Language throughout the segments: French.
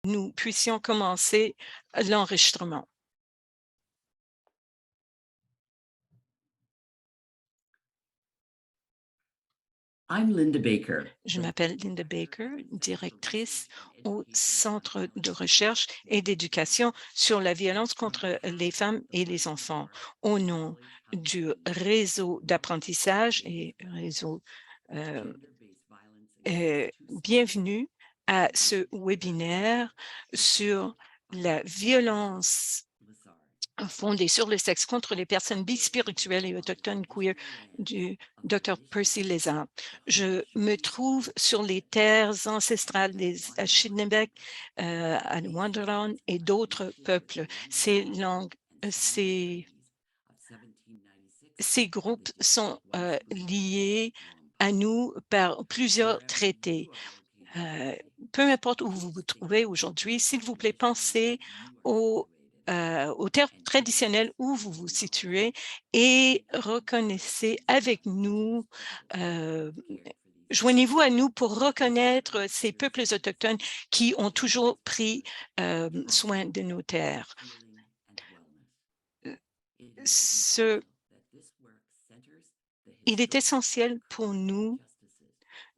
nous puissions commencer l'enregistrement. I'm Linda Baker. Je m'appelle Linda Baker, directrice au Centre de recherche et d'éducation sur la violence contre les femmes et les enfants. Au nom du réseau d'apprentissage et réseau, euh, bienvenue à ce webinaire sur la violence fondée sur le sexe contre les personnes bispirituelles et autochtones queer du Dr. Percy Lézard. Je me trouve sur les terres ancestrales des Anishinaabe, Wonderland et d'autres peuples. Ces langues, ces, ces groupes sont liés à nous par plusieurs traités. Peu importe où vous vous trouvez aujourd'hui, s'il vous plaît, pensez aux terres traditionnelles où vous vous situez et reconnaissez avec nous, joignez-vous à nous pour reconnaître ces peuples autochtones qui ont toujours pris soin de nos terres. Il est essentiel pour nous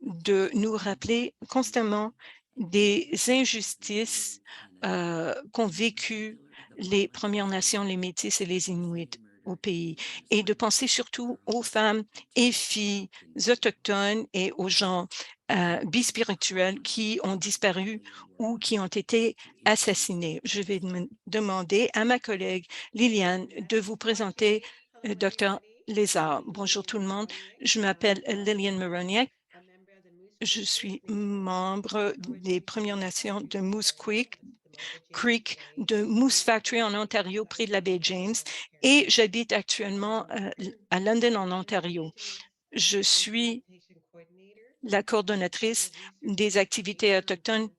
de nous rappeler constamment des injustices qu'ont vécues les Premières Nations, les Métis et les Inuits au pays, et de penser surtout aux femmes et filles autochtones et aux gens bispirituels qui ont disparu ou qui ont été assassinés. Je vais demander à ma collègue Liliane de vous présenter Dr. Lézard. Bonjour tout le monde, je m'appelle Liliane Moroniak. Je suis membre des Premières Nations de Moose Creek de Moose Factory en Ontario, près de la baie James, et j'habite actuellement à London, en Ontario. Je suis la coordonnatrice des activités autochtones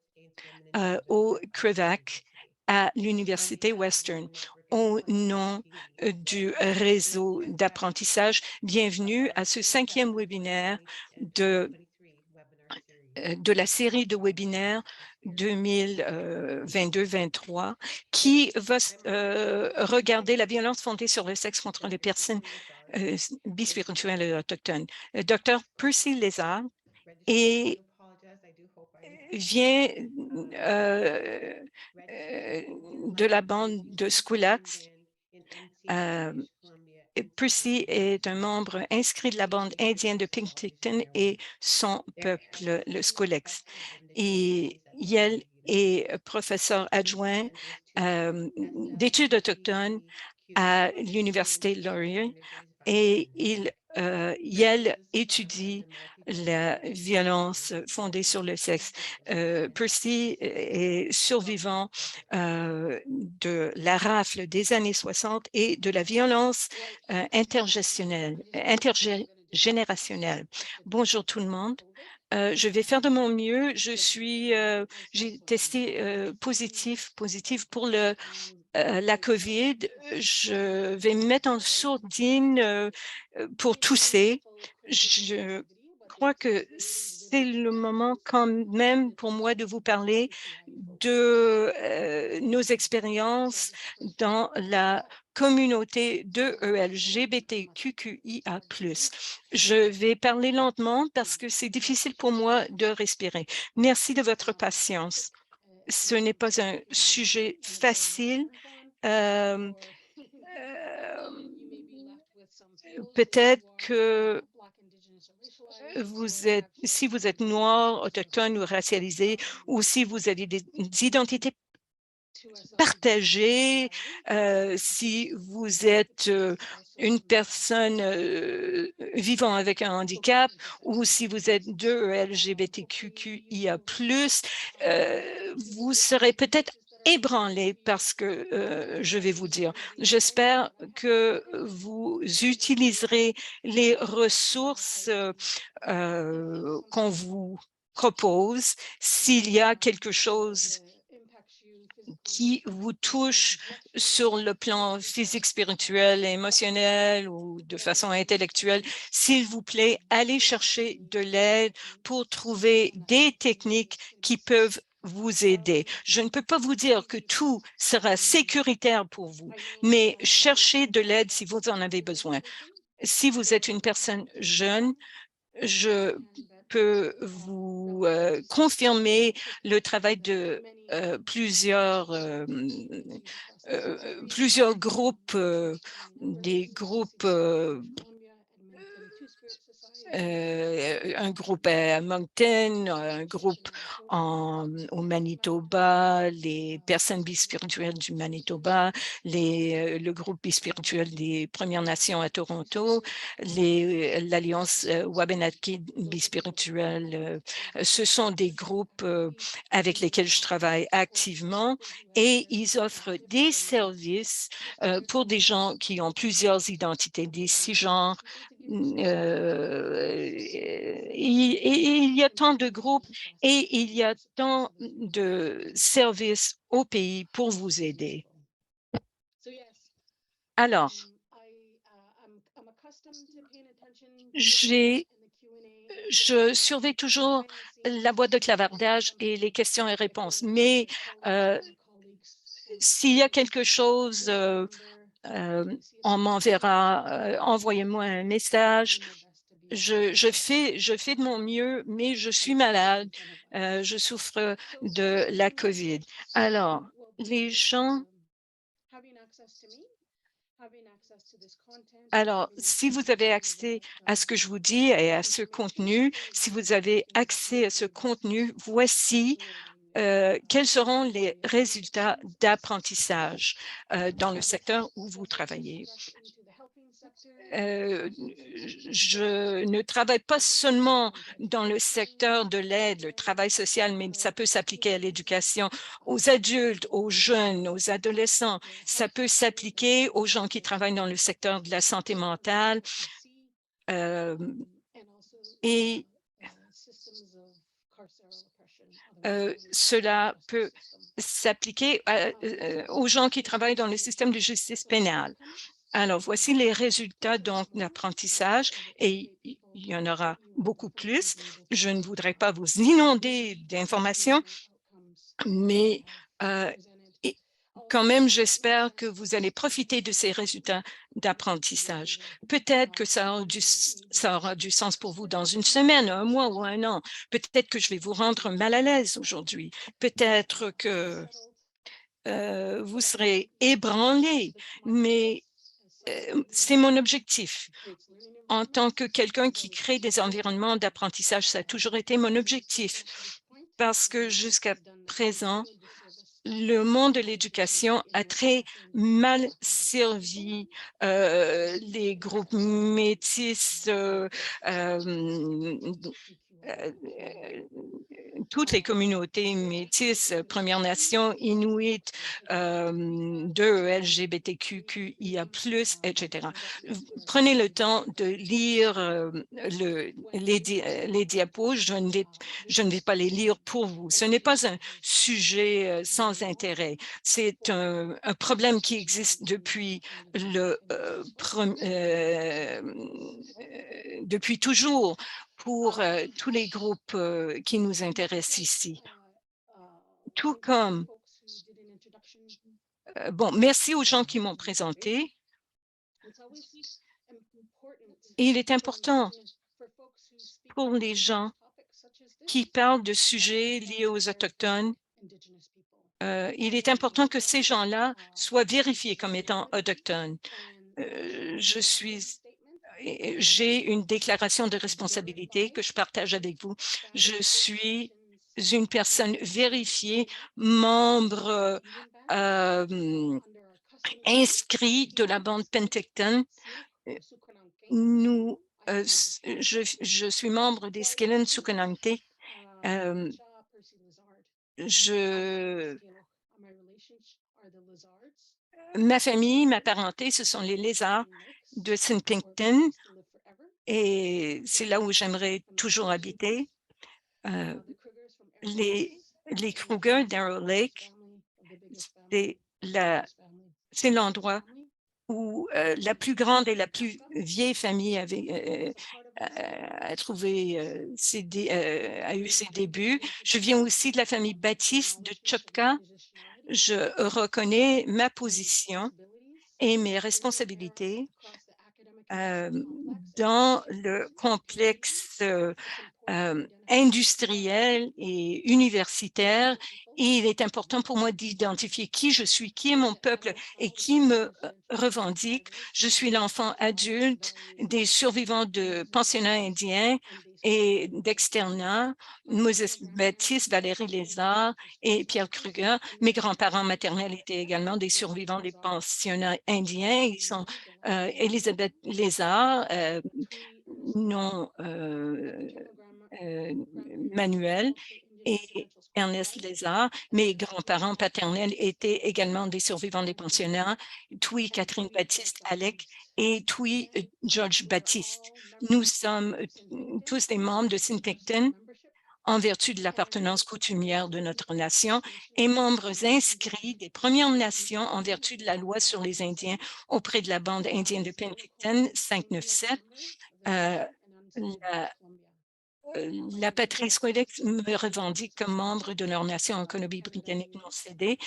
au CREVAC à l'Université Western. Au nom du réseau d'apprentissage, bienvenue à ce 5e webinaire de la série de webinaires 2022-23 qui va regarder la violence fondée sur le sexe contre les personnes bispirituelles et autochtones. Dr. Percy Lézard vient de la bande de Squillax. Percy est un membre inscrit de la bande indienne de Penticton et son peuple, le Squillax. Et Yel est professeur adjoint d'études autochtones à l'Université Laurier et Yel étudie la violence fondée sur le sexe. Percy est survivant de la rafle des années 60 et de la violence intergénérationnelle. Bonjour tout le monde. Je vais faire de mon mieux. J'ai testé positif pour la COVID. Je vais me mettre en sourdine pour tousser. Je crois que c'est le moment quand même pour moi de vous parler de nos expériences dans la communauté de LGBTQIA+. Je vais parler lentement parce que c'est difficile pour moi de respirer. Merci de votre patience. Ce n'est pas un sujet facile. Euh, euh, Peut-être que si vous êtes noir, autochtone ou racialisé, ou si vous avez des identités partagées, si vous êtes une personne vivant avec un handicap, ou si vous êtes de LGBTQIA+, vous serez peut-être ébranlé parce que je vais vous dire. J'espère que vous utiliserez les ressources qu'on vous propose s'il y a quelque chose qui vous touche sur le plan physique, spirituel, émotionnel ou de façon intellectuelle, s'il vous plaît, allez chercher de l'aide pour trouver des techniques qui peuvent vous aider. Je ne peux pas vous dire que tout sera sécuritaire pour vous, mais cherchez de l'aide si vous en avez besoin. Si vous êtes une personne jeune, je peux vous confirmer le travail de plusieurs groupes, des groupes un groupe à Moncton, un groupe au Manitoba, les personnes bispirituelles du Manitoba, le groupe bispirituel des Premières Nations à Toronto, l'Alliance Wabanaki bispirituelle. Ce sont des groupes avec lesquels je travaille activement et ils offrent des services pour des gens qui ont plusieurs identités, des cisgenres. Il y a tant de groupes et il y a tant de services au pays pour vous aider. Alors, je surveille toujours la boîte de clavardage et les questions et réponses, mais s'il y a quelque chose, on m'enverra, envoyez-moi un message. Je fais de mon mieux, mais je suis malade. Je souffre de la COVID. Alors, les gens, alors, si vous avez accès à ce que je vous dis et à ce contenu, si vous avez accès à ce contenu, voici quels seront les résultats d'apprentissage dans le secteur où vous travaillez. Je ne travaille pas seulement dans le secteur de l'aide, le travail social, mais ça peut s'appliquer à l'éducation, aux adultes, aux jeunes, aux adolescents. Ça peut s'appliquer aux gens qui travaillent dans le secteur de la santé mentale. Et cela peut s'appliquer aux gens qui travaillent dans le système de justice pénale. Alors, voici les résultats d'apprentissage et il y en aura beaucoup plus. Je ne voudrais pas vous inonder d'informations, mais et quand même, j'espère que vous allez profiter de ces résultats d'apprentissage. Peut-être que ça aura du sens pour vous dans une semaine, un mois ou un an. Peut-être que je vais vous rendre mal à l'aise aujourd'hui. Peut-être que vous serez ébranlé, mais c'est mon objectif. En tant que quelqu'un qui crée des environnements d'apprentissage, ça a toujours été mon objectif parce que jusqu'à présent, le monde de l'éducation a très mal servi les groupes métis, toutes les communautés métisses, Premières Nations, Inuit, LGBTQIA+, etc. Prenez le temps de lire les diapos. Je ne vais pas les lire pour vous. Ce n'est pas un sujet sans intérêt. C'est un problème qui existe depuis toujours pour tous les groupes qui nous intéressent ici. Tout comme, bon, merci aux gens qui m'ont présenté. Il est important pour les gens qui parlent de sujets liés aux Autochtones. Il est important que ces gens-là soient vérifiés comme étant autochtones. J'ai une déclaration de responsabilité que je partage avec vous. Je suis une personne vérifiée, membre inscrit de la bande Penticton. Je suis membre des Skillen Sukanante. Ma famille, ma parenté, ce sont les lézards de Penticton et c'est là où j'aimerais toujours habiter. Euh, les Kruger d'Arrow Lake, c'est l'endroit où la plus grande et la plus vieille famille a trouvé a eu ses débuts. Je viens aussi de la famille Baptiste de Chopka. Je reconnais ma position et mes responsabilités euh, dans le complexe industriel et universitaire. Et il est important pour moi d'identifier qui je suis, qui est mon peuple et qui me revendique. Je suis l'enfant adulte des survivants de pensionnats indiens et d'externats, Moses Baptiste, Valérie Lézard et Pierre Kruger. Mes grands-parents maternels étaient également des survivants des pensionnats indiens. Ils sont Elisabeth Lézard, non euh, Manuel et Ernest Lézard. Mes grands-parents paternels étaient également des survivants des pensionnats, Tui Catherine Baptiste Alec et Tui George Baptiste. Nous sommes tous des membres de Sinpecton en vertu de l'appartenance coutumière de notre nation et membres inscrits des Premières Nations en vertu de la loi sur les Indiens auprès de la bande indienne de Penticton 597. La la patrie Squelex me revendique comme membre de leur nation en Colombie-Britannique non cédée.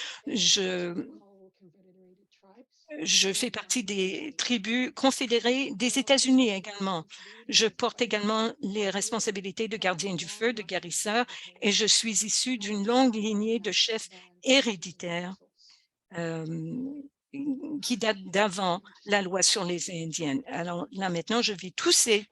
Je fais partie des tribus confédérées des États-Unis également. Je porte également les responsabilités de gardien du feu, de guérisseur, et je suis issu d'une longue lignée de chefs héréditaires euh, qui datent d'avant la loi sur les Indiennes. Alors là, maintenant, je vis tous ces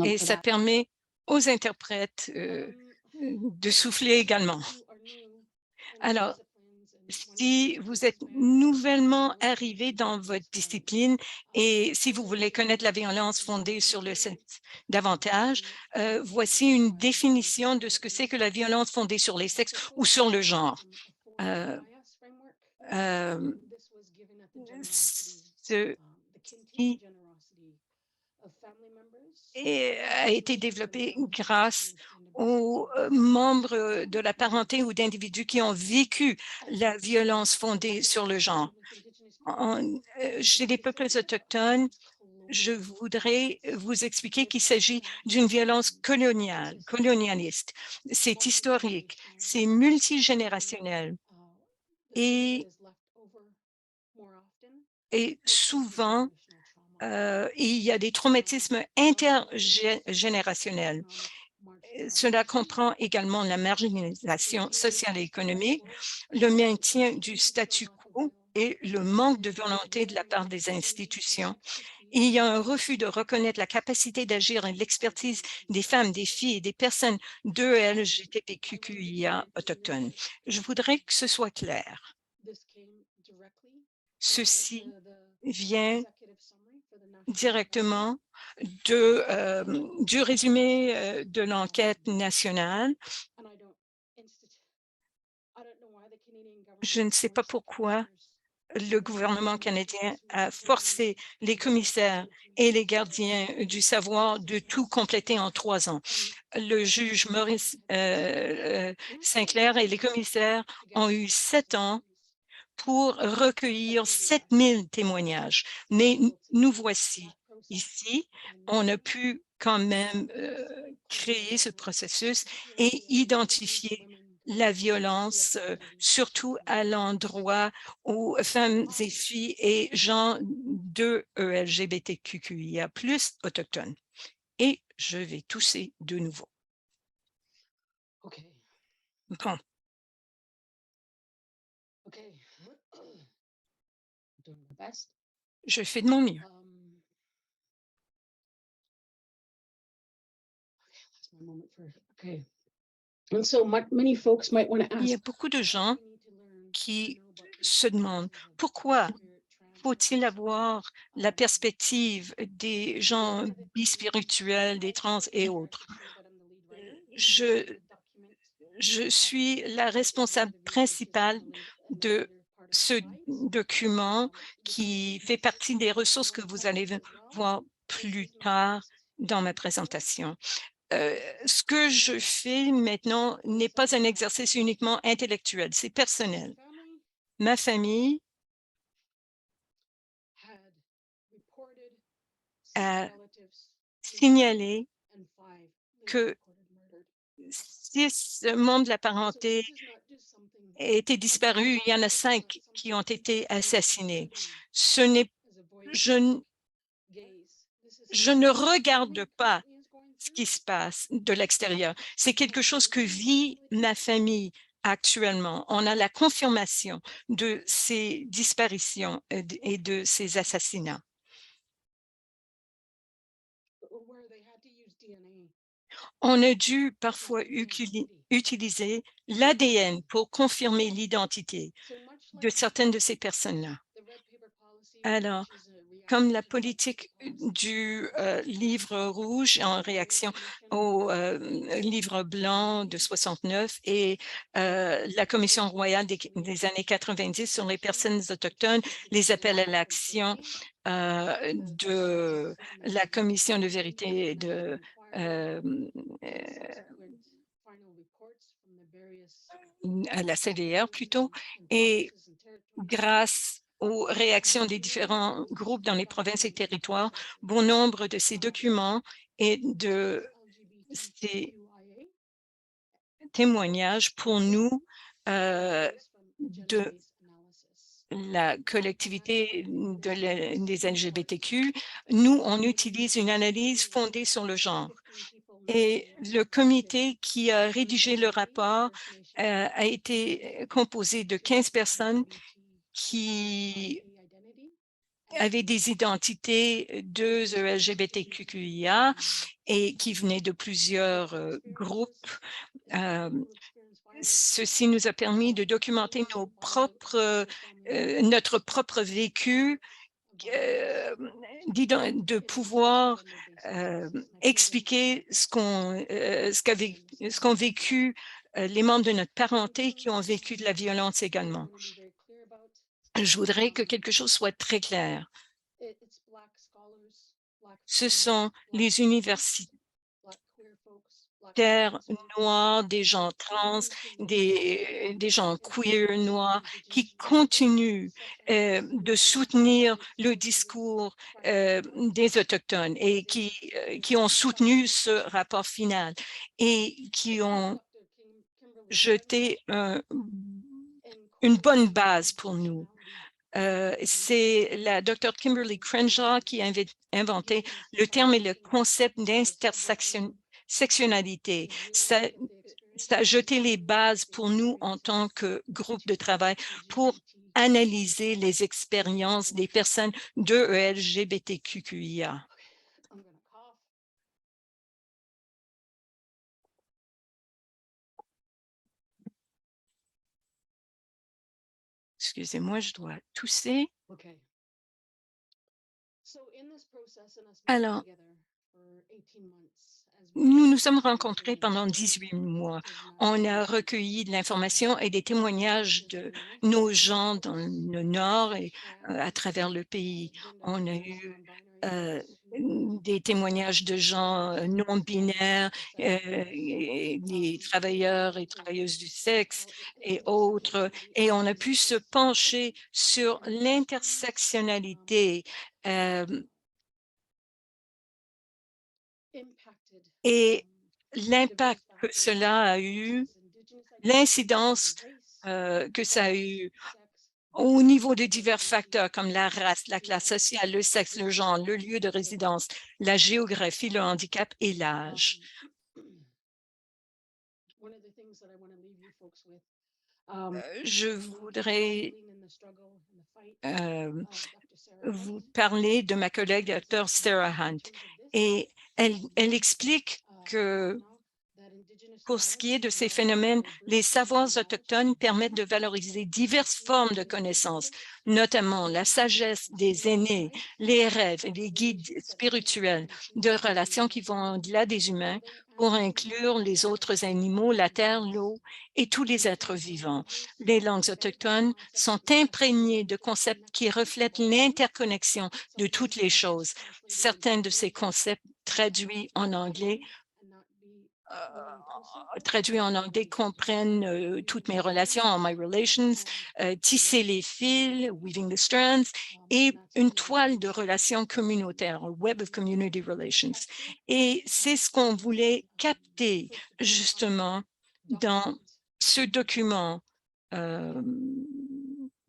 et ça permet aux interprètes de souffler également. Alors, si vous êtes nouvellement arrivé dans votre discipline et si vous voulez connaître la violence fondée sur le sexe davantage, voici une définition de ce que c'est que la violence fondée sur les sexes ou sur le genre. Euh, euh, ce qui a été développé grâce aux membres de la parenté ou d'individus qui ont vécu la violence fondée sur le genre. Chez les peuples autochtones, je voudrais vous expliquer qu'il s'agit d'une violence colonialiste. C'est historique, c'est multigénérationnel et, et souvent, il y a des traumatismes intergénérationnels. Cela comprend également la marginalisation sociale et économique, le maintien du statu quo et le manque de volonté de la part des institutions. Il y a un refus de reconnaître la capacité d'agir et l'expertise des femmes, des filles et des personnes de LGBTQIA autochtones. Je voudrais que ce soit clair. Ceci vient directement du résumé de l'enquête nationale. Je ne sais pas pourquoi le gouvernement canadien a forcé les commissaires et les gardiens du savoir de tout compléter en 3 ans. Le juge Maurice Sinclair et les commissaires ont eu 7 ans pour recueillir 7000 témoignages. Mais nous voici ici. On a pu quand même créer ce processus et identifier la violence, surtout à l'endroit aux femmes et filles et gens de LGBTQIA+, autochtones. Et je vais tousser de nouveau. Bon. Je fais de mon mieux. Il y a beaucoup de gens qui se demandent pourquoi faut-il avoir la perspective des gens bispirituels, des trans et autres. Je suis la responsable principale de ce document qui fait partie des ressources que vous allez voir plus tard dans ma présentation. ce que je fais maintenant n'est pas un exercice uniquement intellectuel, c'est personnel. Ma famille a signalé que 6 membres de la parenté étaient disparus. Il y en a 5 qui ont été assassinés. Ce n'est je n je ne regarde pas ce qui se passe de l'extérieur. C'est quelque chose que vit ma famille actuellement. On a la confirmation de ces disparitions, et de ces assassinats. On a dû parfois utiliser l'ADN pour confirmer l'identité de certaines de ces personnes-là. Alors, comme la politique du livre rouge en réaction au livre blanc de 69 et la Commission royale des années 90 sur les personnes autochtones, les appels à l'action de la Commission de vérité de euh, à la CDR plutôt, et grâce aux réactions des différents groupes dans les provinces et territoires, bon nombre de ces documents et de ces témoignages pour nous de la collectivité des LGBTQ, nous, on utilise une analyse fondée sur le genre. Et le comité qui a rédigé le rapport a été composé de 15 personnes qui avaient des identités de LGBTQIA et qui venaient de plusieurs groupes. Euh, Ceci nous a permis de documenter notre propre vécu, euh, de pouvoir expliquer ce qu'ont vécu les membres de notre parenté qui ont vécu de la violence également. Je voudrais que quelque chose soit très clair. Ce sont les universitaires noirs, des gens trans, des gens queer noirs qui continuent de soutenir le discours des Autochtones et qui ont soutenu ce rapport final et qui ont jeté une bonne base pour nous. C'est la Dr. Kimberly Crenshaw qui a inventé le terme et le concept d'intersectionnalité. Ça a jeté les bases pour nous en tant que groupe de travail pour analyser les expériences des personnes de LGBTQIA. Excusez-moi, je dois tousser. Alors, nous nous sommes rencontrés pendant 18 mois. On a recueilli de l'information et des témoignages de nos gens dans le Nord et à travers le pays. On a eu des témoignages de gens non-binaires, les travailleurs et travailleuses du sexe et autres. Et on a pu se pencher sur l'intersectionnalité et l'impact que cela a eu, l'incidence que ça a eu au niveau de divers facteurs comme la race, la classe sociale, le sexe, le genre, le lieu de résidence, la géographie, le handicap et l'âge. Je voudrais vous parler de ma collègue Dr. Sarah Hunt et elle explique que pour ce qui est de ces phénomènes, les savoirs autochtones permettent de valoriser diverses formes de connaissances, notamment la sagesse des aînés, les rêves et les guides spirituels de relations qui vont au-delà des humains pour inclure les autres animaux, la terre, l'eau et tous les êtres vivants. Les langues autochtones sont imprégnées de concepts qui reflètent l'interconnexion de toutes les choses. Certains de ces concepts traduits en anglais traduit en anglais, comprennent toutes mes relations, all my relations, tisser les fils, weaving the strands, et une toile de relations communautaires, a web of community relations. Et c'est ce qu'on voulait capter justement dans ce document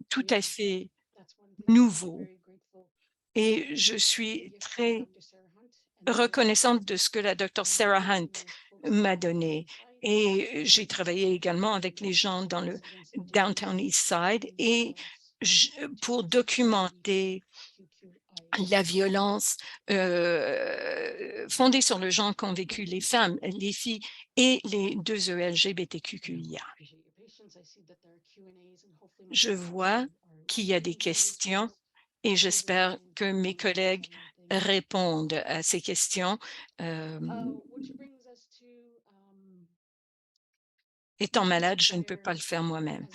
tout à fait nouveau. Et je suis très reconnaissante de ce que la Dr. Sarah Hunt m'a donné. Et j'ai travaillé également avec les gens dans le Downtown East Side et pour documenter la violence fondée sur le genre qu'ont vécu les femmes, les filles et les 2 LGBTQIA. Je vois qu'il y a des questions et j'espère que mes collègues répondent à ces questions. Étant malade, je ne peux pas le faire moi-même.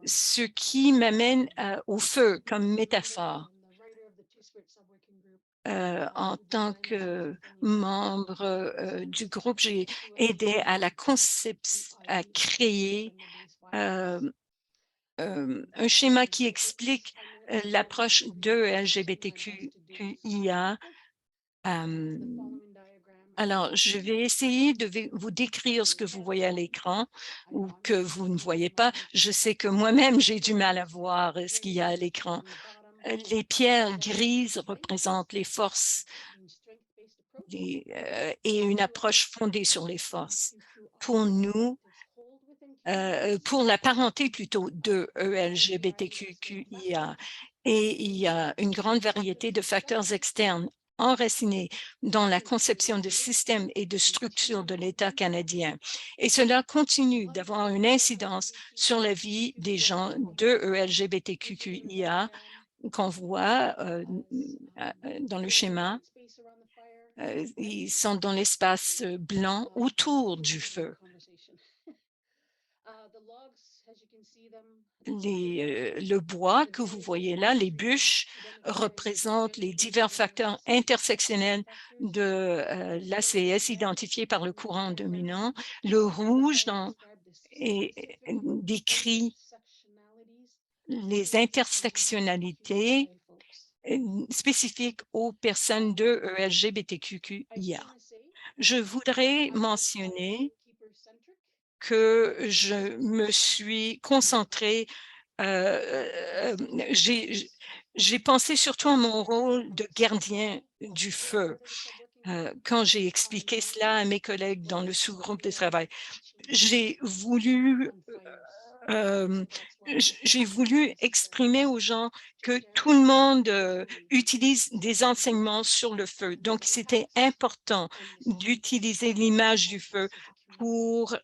Ce qui m'amène au feu comme métaphore. En tant que membre du groupe, j'ai aidé à la à créer un schéma qui explique l'approche de LGBTQIA. Alors, je vais essayer de vous décrire ce que vous voyez à l'écran ou que vous ne voyez pas. Je sais que moi-même, j'ai du mal à voir ce qu'il y a à l'écran. Les pierres grises représentent les forces et une approche fondée sur les forces. Pour nous, pour la parenté plutôt de LGBTQIA. Et il y a une grande variété de facteurs externes enracinés dans la conception de systèmes et de structures de l'État canadien. Et cela continue d'avoir une incidence sur la vie des gens de LGBTQIA qu'on voit dans le schéma. Ils sont dans l'espace blanc autour du feu. Le bois que vous voyez là, les bûches, représentent les divers facteurs intersectionnels de l'ACS identifiés par le courant dominant. Le rouge décrit les intersectionnalités spécifiques aux personnes de LGBTQIA. Je voudrais mentionner que je me suis concentrée, j'ai pensé surtout à mon rôle de gardien du feu quand j'ai expliqué cela à mes collègues dans le sous-groupe de travail. J'ai voulu exprimer aux gens que tout le monde utilise des enseignements sur le feu. Donc, c'était important d'utiliser l'image du feu pour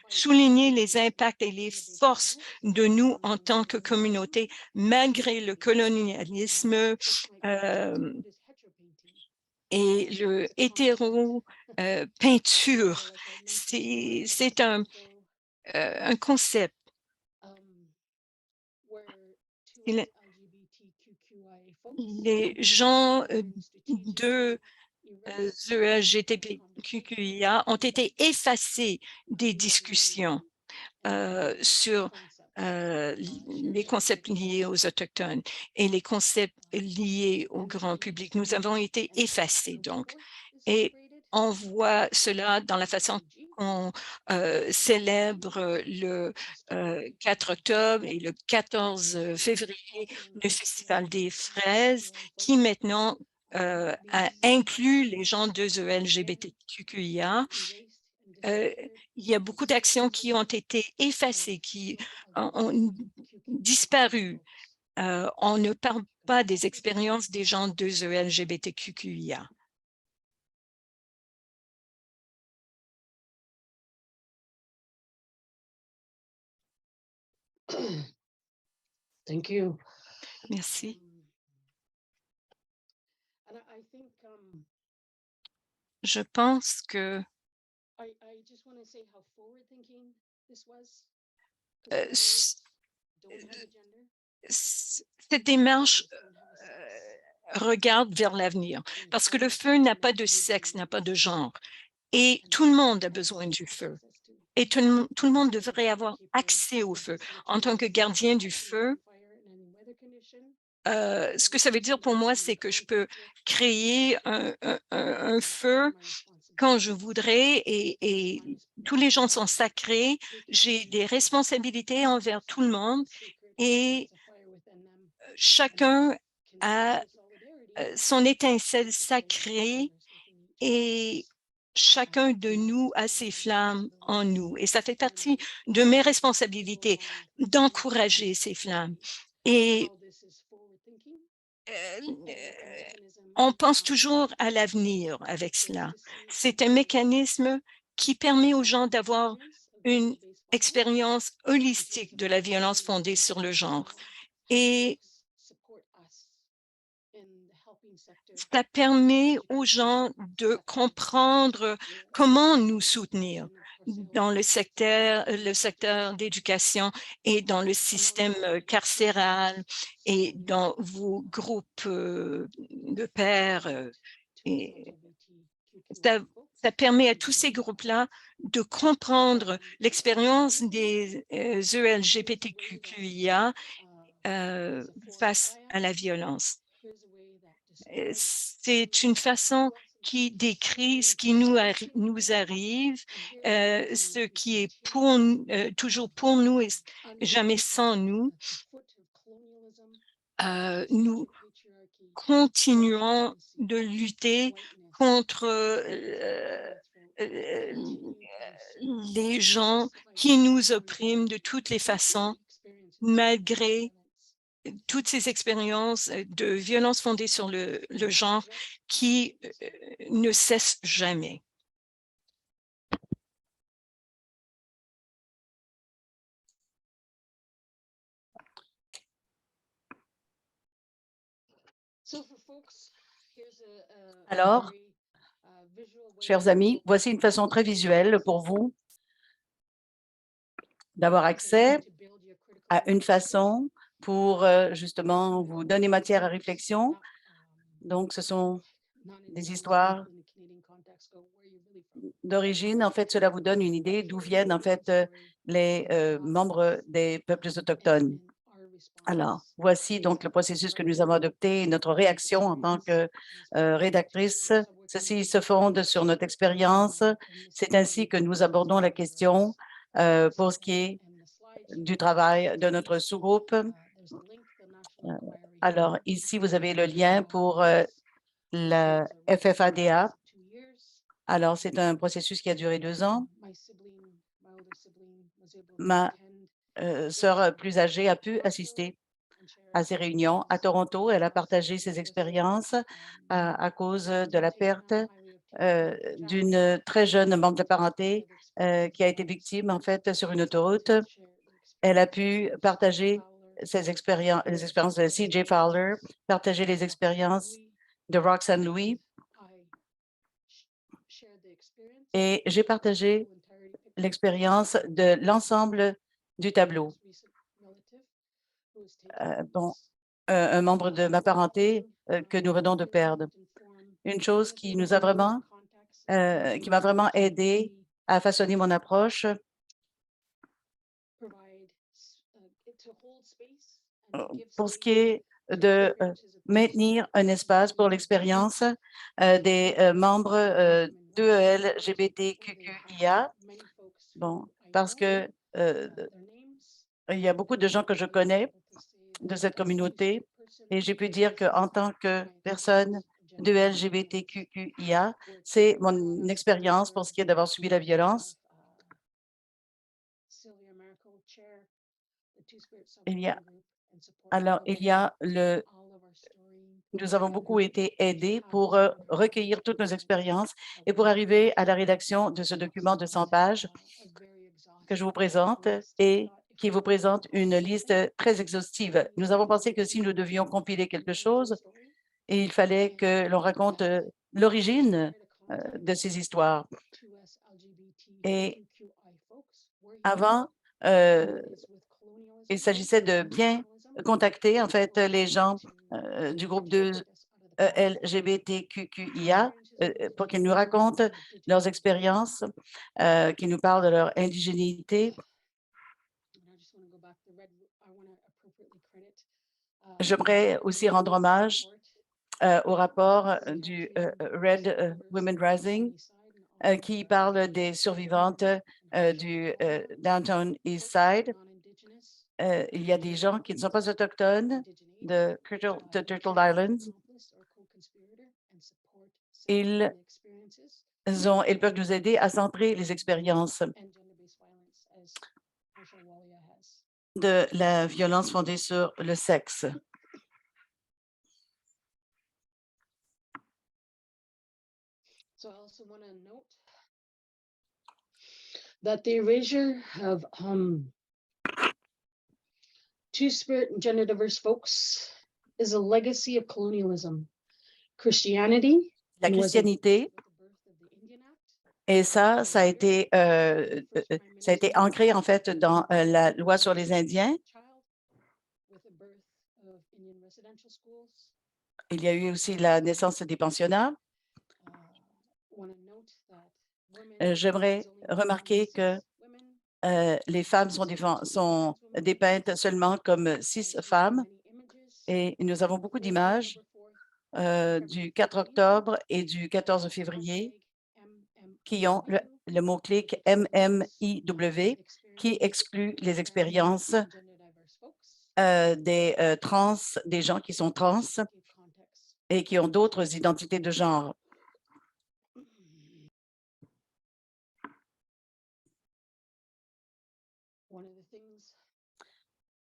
souligner les impacts et les forces de nous en tant que communauté, malgré le colonialisme et le hétéro-peinture. C'est un concept. Les gens de LGBTQIA ont été effacés des discussions sur les concepts liés aux Autochtones et les concepts liés au grand public. Nous avons été effacés, donc. Et on voit cela dans la façon qu'on célèbre le 4 octobre et le 14 février, le Festival des fraises, qui maintenant inclut les gens de LGBTQIA. Il y a beaucoup d'actions qui ont été effacées, qui ont disparu. On ne parle pas des expériences des gens de LGBTQIA. Thank you. Merci. Je pense que cette démarche regarde vers l'avenir parce que le feu n'a pas de sexe, n'a pas de genre. et tout le monde a besoin du feu. Et tout le monde devrait avoir accès au feu. En tant que gardien du feu, ce que ça veut dire pour moi, c'est que je peux créer un feu quand je voudrais et tous les gens sont sacrés. J'ai des responsabilités envers tout le monde et chacun a son étincelle sacrée et chacun de nous a ses flammes en nous. Et ça fait partie de mes responsabilités d'encourager ces flammes. Et euh, on pense toujours à l'avenir avec cela. C'est un mécanisme qui permet aux gens d'avoir une expérience holistique de la violence fondée sur le genre. Et ça permet aux gens de comprendre comment nous soutenir dans le secteur d'éducation et dans le système carcéral et dans vos groupes de pairs. Et ça, ça permet à tous ces groupes-là de comprendre l'expérience des ELGBTQIA face à la violence. C'est une façon qui décrit ce qui nous arrive, ce qui est toujours pour nous et jamais sans nous. Nous continuons de lutter contre les gens qui nous oppriment de toutes les façons, malgré toutes ces expériences de violence fondée sur le genre qui ne cessent jamais. Alors, chers amis, voici une façon très visuelle pour vous d'avoir accès à une façon pour justement vous donner matière à réflexion. Donc, ce sont des histoires d'origine. En fait, cela vous donne une idée d'où viennent en fait les membres des peuples autochtones. Alors, voici donc le processus que nous avons adopté et notre réaction en tant que rédactrice. Ceci se fonde sur notre expérience. C'est ainsi que nous abordons la question pour ce qui est du travail de notre sous-groupe. Alors, ici, vous avez le lien pour la FFADA. Alors, c'est un processus qui a duré 2 ans. Ma sœur plus âgée a pu assister à ces réunions. À Toronto, elle a partagé ses expériences à cause de la perte d'une très jeune membre de parenté qui a été victime, en fait, sur une autoroute. Elle a pu partager ses expériences, les expériences de C.J. Fowler, partager les expériences de Roxanne Louis. Et j'ai partagé l'expérience de l'ensemble du tableau. Bon, un membre de ma parenté que nous venons de perdre. Une chose qui nous a vraiment, qui m'a vraiment aidé à façonner mon approche pour ce qui est de maintenir un espace pour l'expérience des membres d'ELGBTQIA. Bon, parce que il y a beaucoup de gens que je connais de cette communauté et j'ai pu dire qu'en tant que personne de LGBTQIA, c'est mon expérience pour ce qui est d'avoir subi la violence. Il y a, alors, il y a nous avons beaucoup été aidés pour recueillir toutes nos expériences et pour arriver à la rédaction de ce document de 100 pages que je vous présente et qui vous présente une liste très exhaustive. Nous avons pensé que si nous devions compiler quelque chose, et il fallait que l'on raconte l'origine de ces histoires. Et avant, il s'agissait de bien contacter en fait les gens du groupe 2 LGBTQIA pour qu'ils nous racontent leurs expériences, qu'ils nous parlent de leur indigénité. J'aimerais aussi rendre hommage au rapport du Red Women Rising qui parle des survivantes du Downtown East Side. Il y a des gens qui ne sont pas autochtones de Turtle Island. Ils peuvent nous aider à centrer les expériences de la violence fondée sur le sexe. That the erasure of Two-Spirit and gender diverse folks is a legacy of colonialism. Christianity. La christianité, et ça a été ancré en fait dans la loi sur les Indiens. Il y a eu aussi la naissance des pensionnats. J'aimerais remarquer que les femmes sont dépeintes seulement comme 6 femmes et nous avons beaucoup d'images du 4 octobre et du 14 février qui ont le mot-clic MMIW qui exclut les expériences des gens qui sont trans et qui ont d'autres identités de genre.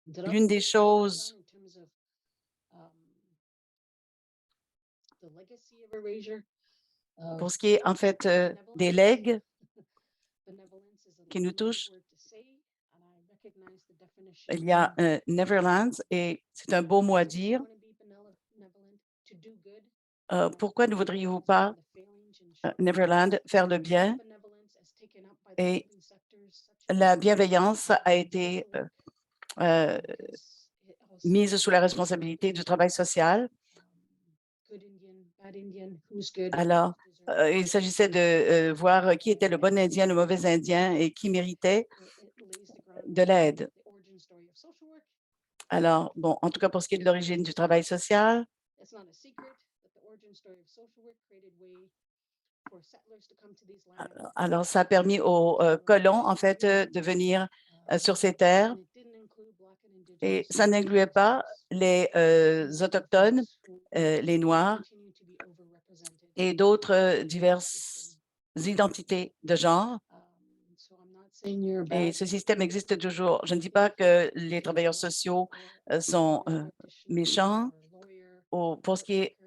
L'une des choses pour ce qui est en fait des legs qui nous touchent, il y a Neverland et c'est un beau mot à dire. Pourquoi ne voudriez-vous pas, Neverland, faire le bien? Et la bienveillance a été mise sous la responsabilité du travail social. Alors, il s'agissait de voir qui était le bon Indien, le mauvais Indien et qui méritait de l'aide. Alors, bon, en tout cas, pour ce qui est de l'origine du travail social, alors ça a permis aux colons, en fait, de venir sur ces terres et ça n'incluait pas les Autochtones, les Noirs et d'autres diverses identités de genre. Et ce système existe toujours. Je ne dis pas que les travailleurs sociaux sont méchants pour ce qui est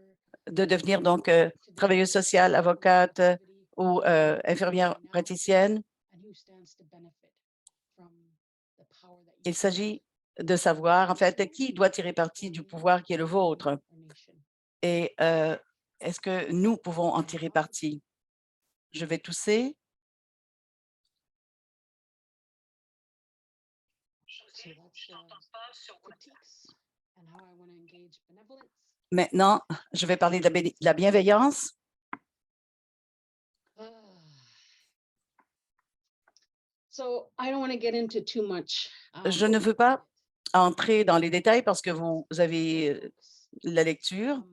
de devenir donc travailleuse sociale, avocate ou infirmière praticienne. Il s'agit de savoir, en fait, qui doit tirer parti du pouvoir qui est le vôtre et est-ce que nous pouvons en tirer parti? Je vais tousser. Maintenant, je vais parler de la bienveillance. Je ne veux pas entrer dans les détails parce que vous avez la lecture.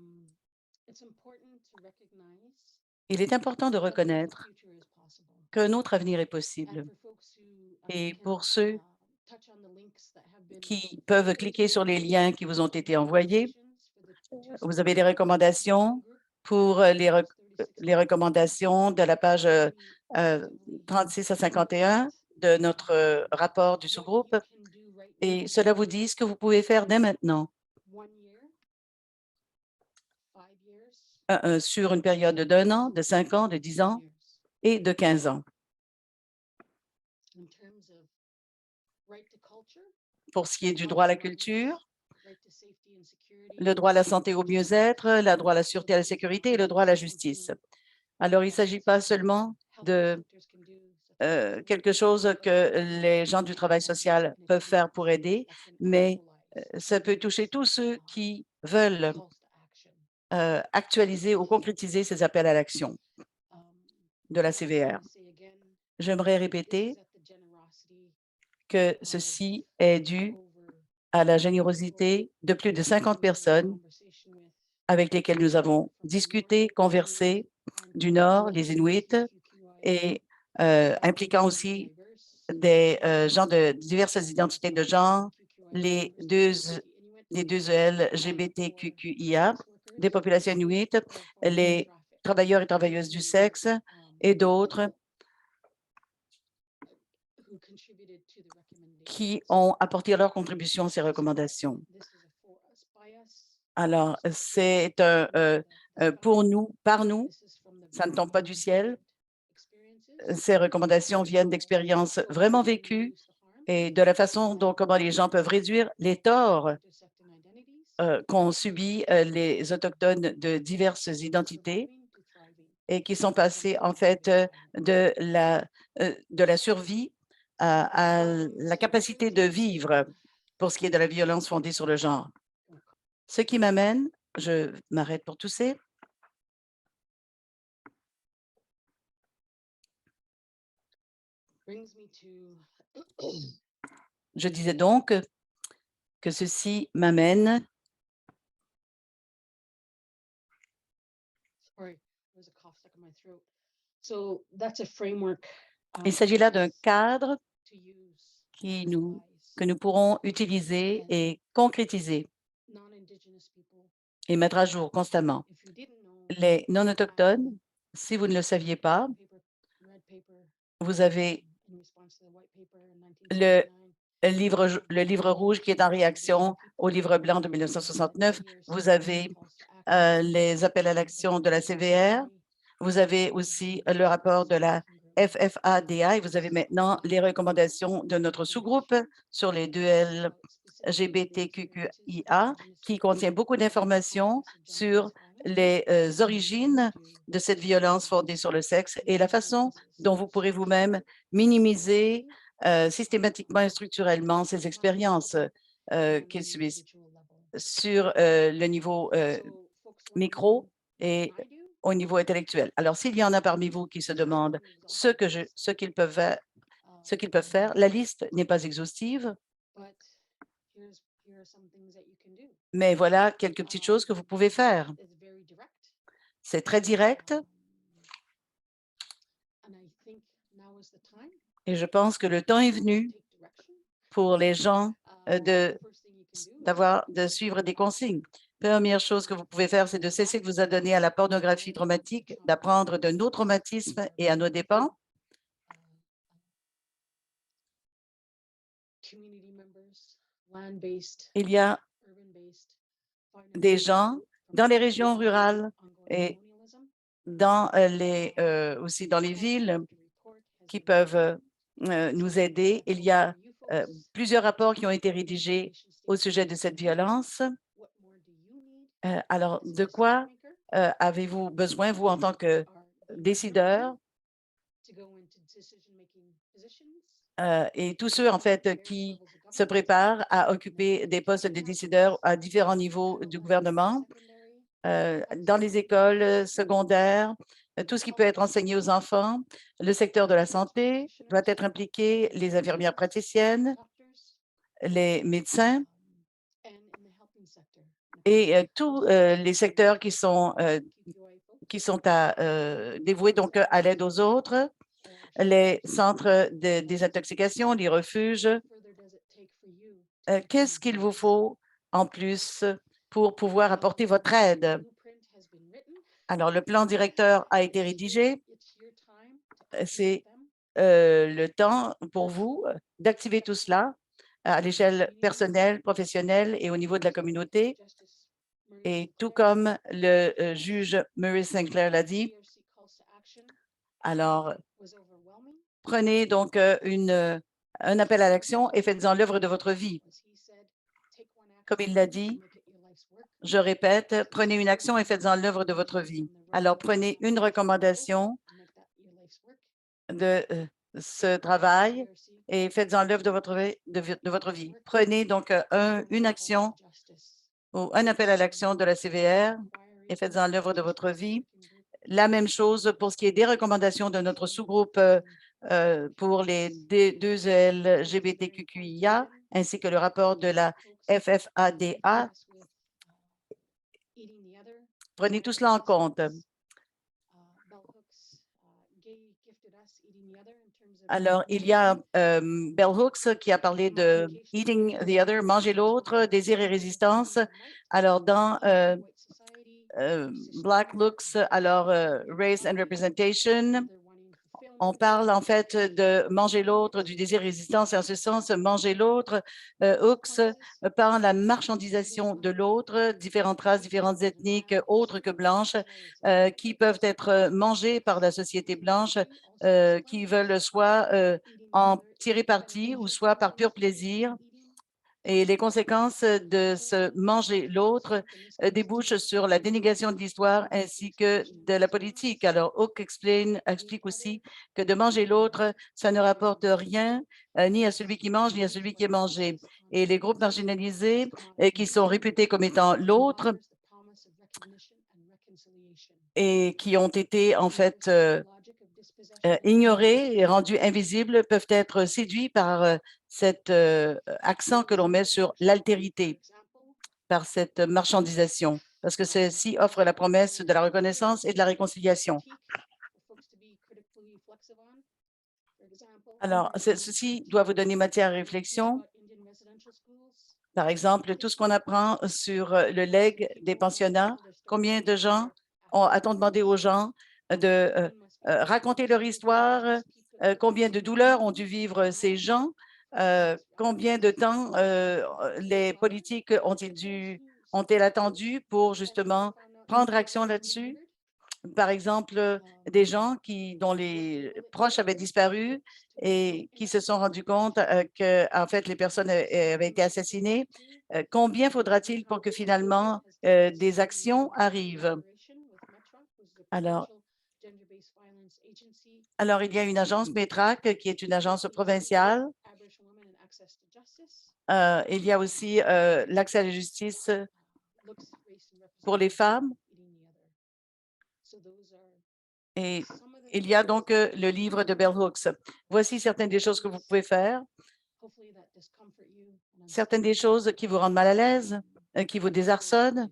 Il est important de reconnaître qu'un autre avenir est possible. Et pour ceux qui peuvent cliquer sur les liens qui vous ont été envoyés, vous avez des recommandations pour les recommandations de la page 36 à 51 de notre rapport du sous-groupe. Et cela vous dit ce que vous pouvez faire dès maintenant sur une période d'1 an, de 5 ans, de 10 ans et de 15 ans. Pour ce qui est du droit à la culture, le droit à la santé et au mieux-être, le droit à la sûreté et à la sécurité et le droit à la justice. Alors, il ne s'agit pas seulement de quelque chose que les gens du travail social peuvent faire pour aider, mais ça peut toucher tous ceux qui veulent actualiser ou concrétiser ces appels à l'action de la CVR. J'aimerais répéter que ceci est dû à la générosité de plus de 50 personnes avec lesquelles nous avons discuté, conversé, du Nord, les Inuits, et impliquant aussi des gens de diverses identités de genre, les deux LGBTQIA, des populations inuites, les travailleurs et travailleuses du sexe et d'autres qui ont apporté leur contribution à ces recommandations. Alors, c'est pour nous, par nous, ça ne tombe pas du ciel. Ces recommandations viennent d'expériences vraiment vécues et de la façon dont comment les gens peuvent réduire les torts qu'ont subis les Autochtones de diverses identités et qui sont passés en fait de la survie à la capacité de vivre pour ce qui est de la violence fondée sur le genre. Ce qui m'amène, je m'arrête pour tousser. Je disais donc que ceci m'amène il s'agit là d'un cadre que nous pourrons utiliser et concrétiser et mettre à jour constamment. Les non-autochtones, si vous ne le saviez pas, vous avez le livre rouge qui est en réaction au livre blanc de 1969. Vous avez les appels à l'action de la CVR. Vous avez aussi le rapport de la FFADA et vous avez maintenant les recommandations de notre sous-groupe sur les deux LGBTQIA qui contient beaucoup d'informations sur les origines de cette violence fondée sur le sexe et la façon dont vous pourrez vous-même minimiser systématiquement et structurellement ces expériences qu'ils subissent sur le niveau micro et au niveau intellectuel. Alors, s'il y en a parmi vous qui se demandent ce qu'ils peuvent faire, la liste n'est pas exhaustive, mais voilà quelques petites choses que vous pouvez faire. C'est très direct et je pense que le temps est venu pour les gens de suivre des consignes. Première chose que vous pouvez faire, c'est de cesser de vous adonner à la pornographie traumatique, d'apprendre de nos traumatismes et à nos dépens. Il y a des gens dans les régions rurales et aussi dans les villes qui peuvent nous aider. Il y a plusieurs rapports qui ont été rédigés au sujet de cette violence. Alors, de quoi avez-vous besoin, vous, en tant que décideur et tous ceux, en fait, qui se préparent à occuper des postes de décideurs à différents niveaux du gouvernement, dans les écoles secondaires, tout ce qui peut être enseigné aux enfants, le secteur de la santé doit être impliqué, les infirmières praticiennes, les médecins et tous les secteurs qui sont dévoués donc à l'aide aux autres, les centres de désintoxication, les refuges. Qu'est-ce qu'il vous faut en plus pour pouvoir apporter votre aide? Alors, le plan directeur a été rédigé. C'est le temps pour vous d'activer tout cela à l'échelle personnelle, professionnelle et au niveau de la communauté. Et tout comme le juge Murray Sinclair l'a dit, alors prenez donc un appel à l'action et faites-en l'œuvre de votre vie. Comme il l'a dit, je répète, prenez une action et faites-en l'œuvre de votre vie. Alors, prenez une recommandation de ce travail et faites-en l'œuvre de votre vie. Prenez donc une action ou un appel à l'action de la CVR et faites-en l'œuvre de votre vie. La même chose pour ce qui est des recommandations de notre sous-groupe pour les D2E LGBTQIA, ainsi que le rapport de la FFADA. Prenez tout cela en compte. Alors, il y a Bell Hooks qui a parlé de Eating the Other, manger l'autre, désir et résistance. Alors, dans Black Looks, alors Race and Representation, on parle en fait de manger l'autre, du désir et résistance, et en ce sens, manger l'autre. Hooks parle de la marchandisation de l'autre, différentes races, différentes ethniques autres que blanches, qui peuvent être mangées par la société blanche, qui veulent soit en tirer parti ou soit par pur plaisir. Et les conséquences de se manger l'autre débouchent sur la dénégation de l'histoire ainsi que de la politique. Alors, Hook explique aussi que de manger l'autre, ça ne rapporte rien ni à celui qui mange, ni à celui qui est mangé. Et les groupes marginalisés qui sont réputés comme étant l'autre et qui ont été en fait ignorés et rendus invisibles peuvent être séduits par cet accent que l'on met sur l'altérité, par cette marchandisation, parce que celle-ci offre la promesse de la reconnaissance et de la réconciliation. Alors, ceci doit vous donner matière à réflexion. Par exemple, tout ce qu'on apprend sur le legs des pensionnats, combien de gens a-t-on demandé aux gens de raconter leur histoire, combien de douleurs ont dû vivre ces gens, combien de temps les politiques ont-elles attendu pour justement prendre action là-dessus? Par exemple, des gens dont les proches avaient disparu et qui se sont rendus compte que, en fait, les personnes avaient été assassinées. Combien faudra-t-il pour que finalement des actions arrivent? Alors, il y a une agence METRAC qui est une agence provinciale. Il y a aussi l'accès à la justice pour les femmes. Et il y a donc le livre de Bell Hooks. Voici certaines des choses que vous pouvez faire, certaines des choses qui vous rendent mal à l'aise, qui vous désarçonnent.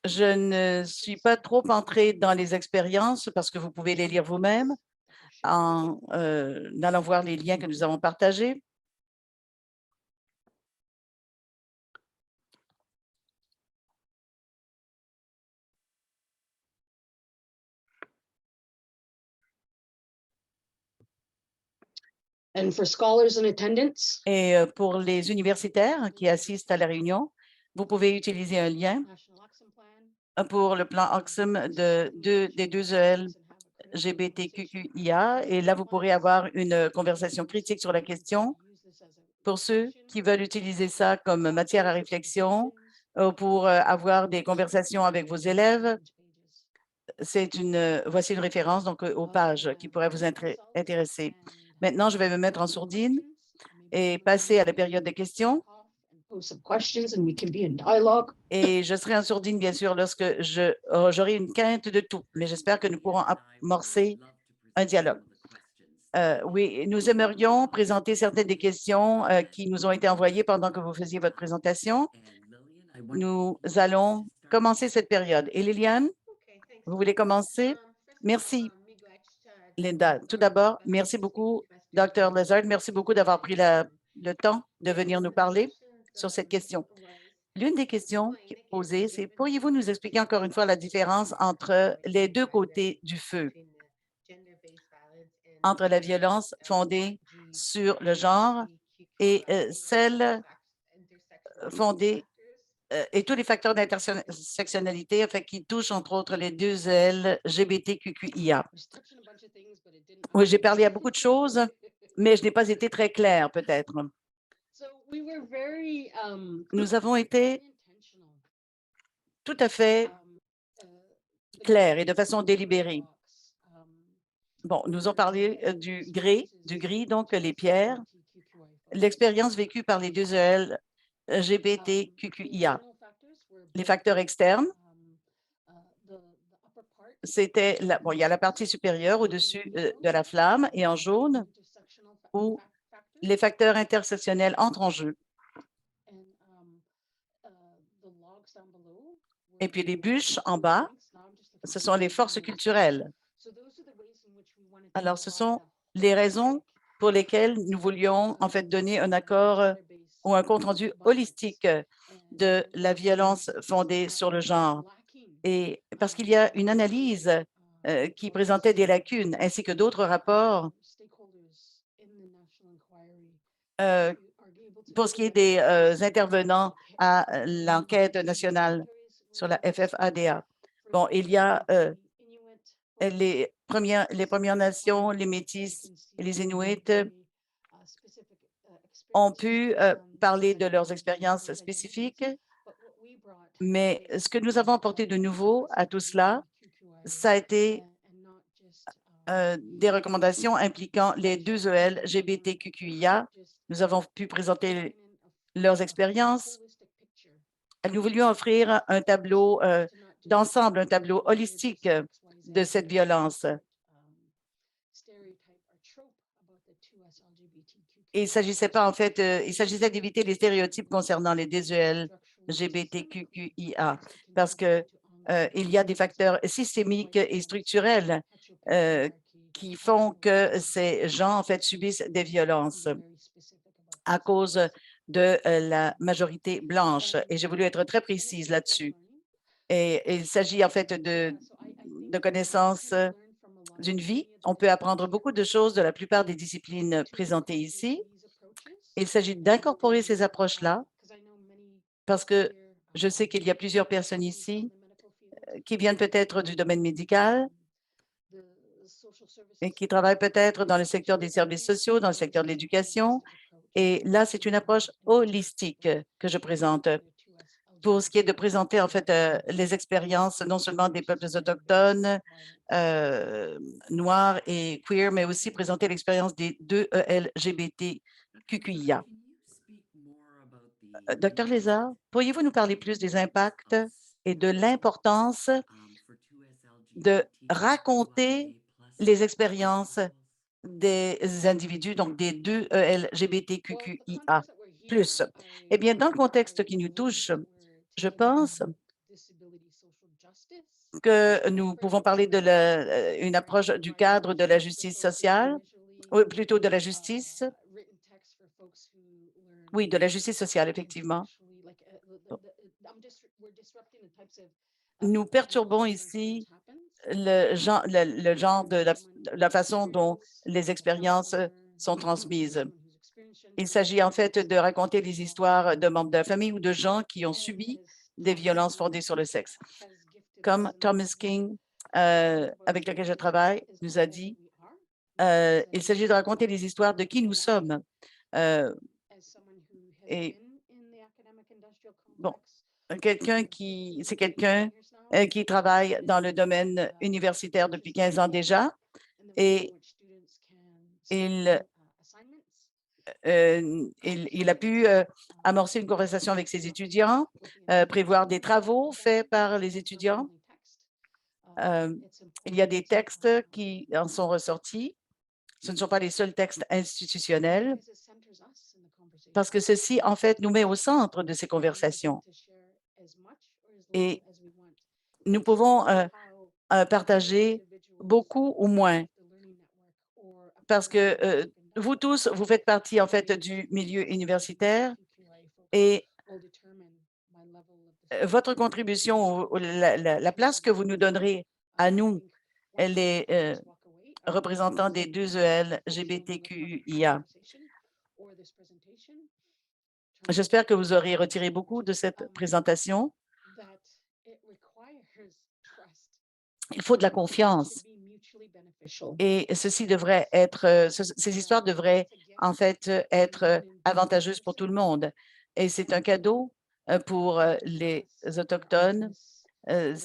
Je ne suis pas trop entrée dans les expériences parce que vous pouvez les lire vous-même en allant voir les liens que nous avons partagés. And for scholars in attendance, Et pour les universitaires qui assistent à la réunion, vous pouvez utiliser un lien pour le plan OXUM des 2EL LGBTQIA. Et là, vous pourrez avoir une conversation critique sur la question. Pour ceux qui veulent utiliser ça comme matière à réflexion, pour avoir des conversations avec vos élèves, voici une référence donc aux pages qui pourraient vous intéresser. Maintenant, je vais me mettre en sourdine et passer à la période des questions. Et je serai en sourdine, bien sûr, lorsque j'aurai une quinte de tout, mais j'espère que nous pourrons amorcer un dialogue. Oui, nous aimerions présenter certaines des questions qui nous ont été envoyées pendant que vous faisiez votre présentation. Nous allons commencer cette période. Et Liliane, vous voulez commencer? Merci, Linda. Tout d'abord, merci beaucoup, Dr. Lazard. Merci beaucoup d'avoir pris le temps de venir nous parler sur cette question. L'une des questions posées, c'est pourriez-vous nous expliquer encore une fois la différence entre les deux côtés du feu, entre la violence fondée sur le genre et celle fondée et tous les facteurs d'intersectionnalité qui touchent entre autres les 2L LGBTQIA. Oui, j'ai parlé à beaucoup de choses, mais je n'ai pas été très claire peut-être. Nous avons été tout à fait clairs et de façon délibérée. Bon, nous avons parlé du gris, donc les pierres, l'expérience vécue par les 2EL LGBTQIA. Les facteurs externes c'était, bon, il y a la partie supérieure au-dessus de la flamme et en jaune où les facteurs intersectionnels entrent en jeu. Et puis les bûches en bas, ce sont les forces culturelles. Alors, ce sont les raisons pour lesquelles nous voulions en fait donner un accord ou un compte-rendu holistique de la violence fondée sur le genre. Et parce qu'il y a une analyse qui présentait des lacunes, ainsi que d'autres rapports pour ce qui est des intervenants à l'enquête nationale sur la FFADA. Bon, il y a les Premières Nations, les Métis et les Inuits ont pu parler de leurs expériences spécifiques, mais ce que nous avons apporté de nouveau à tout cela, ça a été des recommandations impliquant les 2 LGBTQIA. Nous avons pu présenter leurs expériences. Nous voulions offrir un tableau d'ensemble, un tableau holistique de cette violence. Et il s'agissait pas, en fait, il s'agissait d'éviter les stéréotypes concernant les 2 LGBTQIA parce que il y a des facteurs systémiques et structurels qui font que ces gens, en fait, subissent des violences à cause de la majorité blanche. Et j'ai voulu être très précise là-dessus. Et il s'agit, en fait, de connaissances d'une vie. On peut apprendre beaucoup de choses de la plupart des disciplines présentées ici. Il s'agit d'incorporer ces approches-là parce que je sais qu'il y a plusieurs personnes ici qui viennent peut-être du domaine médical et qui travaillent peut-être dans le secteur des services sociaux, dans le secteur de l'éducation. Et là, c'est une approche holistique que je présente pour ce qui est de présenter en fait les expériences non seulement des peuples autochtones, noirs et queer, mais aussi présenter l'expérience des 2 LGBTQIA. Dr. Lézard, pourriez-vous nous parler plus des impacts et de l'importance de raconter les expériences des individus, donc des 2 LGBTQIA+. Eh bien, dans le contexte qui nous touche, je pense que nous pouvons parler de une approche du cadre de la justice sociale, ou plutôt de la justice. Oui, de la justice sociale, effectivement. Nous perturbons ici le genre de la façon dont les expériences sont transmises. Il s'agit en fait de raconter les histoires de membres de la famille ou de gens qui ont subi des violences fondées sur le sexe. Comme Thomas King, avec lequel je travaille, nous a dit, il s'agit de raconter les histoires de qui nous sommes. Et bon, c'est quelqu'un qui travaille dans le domaine universitaire depuis 15 ans déjà et il a pu amorcer une conversation avec ses étudiants, prévoir des travaux faits par les étudiants. Il y a des textes qui en sont ressortis. Ce ne sont pas les seuls textes institutionnels parce que ceci, en fait, nous met au centre de ces conversations. Et nous pouvons partager beaucoup ou moins parce que vous tous, vous faites partie en fait du milieu universitaire et votre contribution, la place que vous nous donnerez à nous, les représentants des 2 LGBTQIA. J'espère que vous aurez retiré beaucoup de cette présentation. Il faut de la confiance et ceci devrait être, ces histoires devraient en fait être avantageuses pour tout le monde. Et c'est un cadeau pour les Autochtones. Et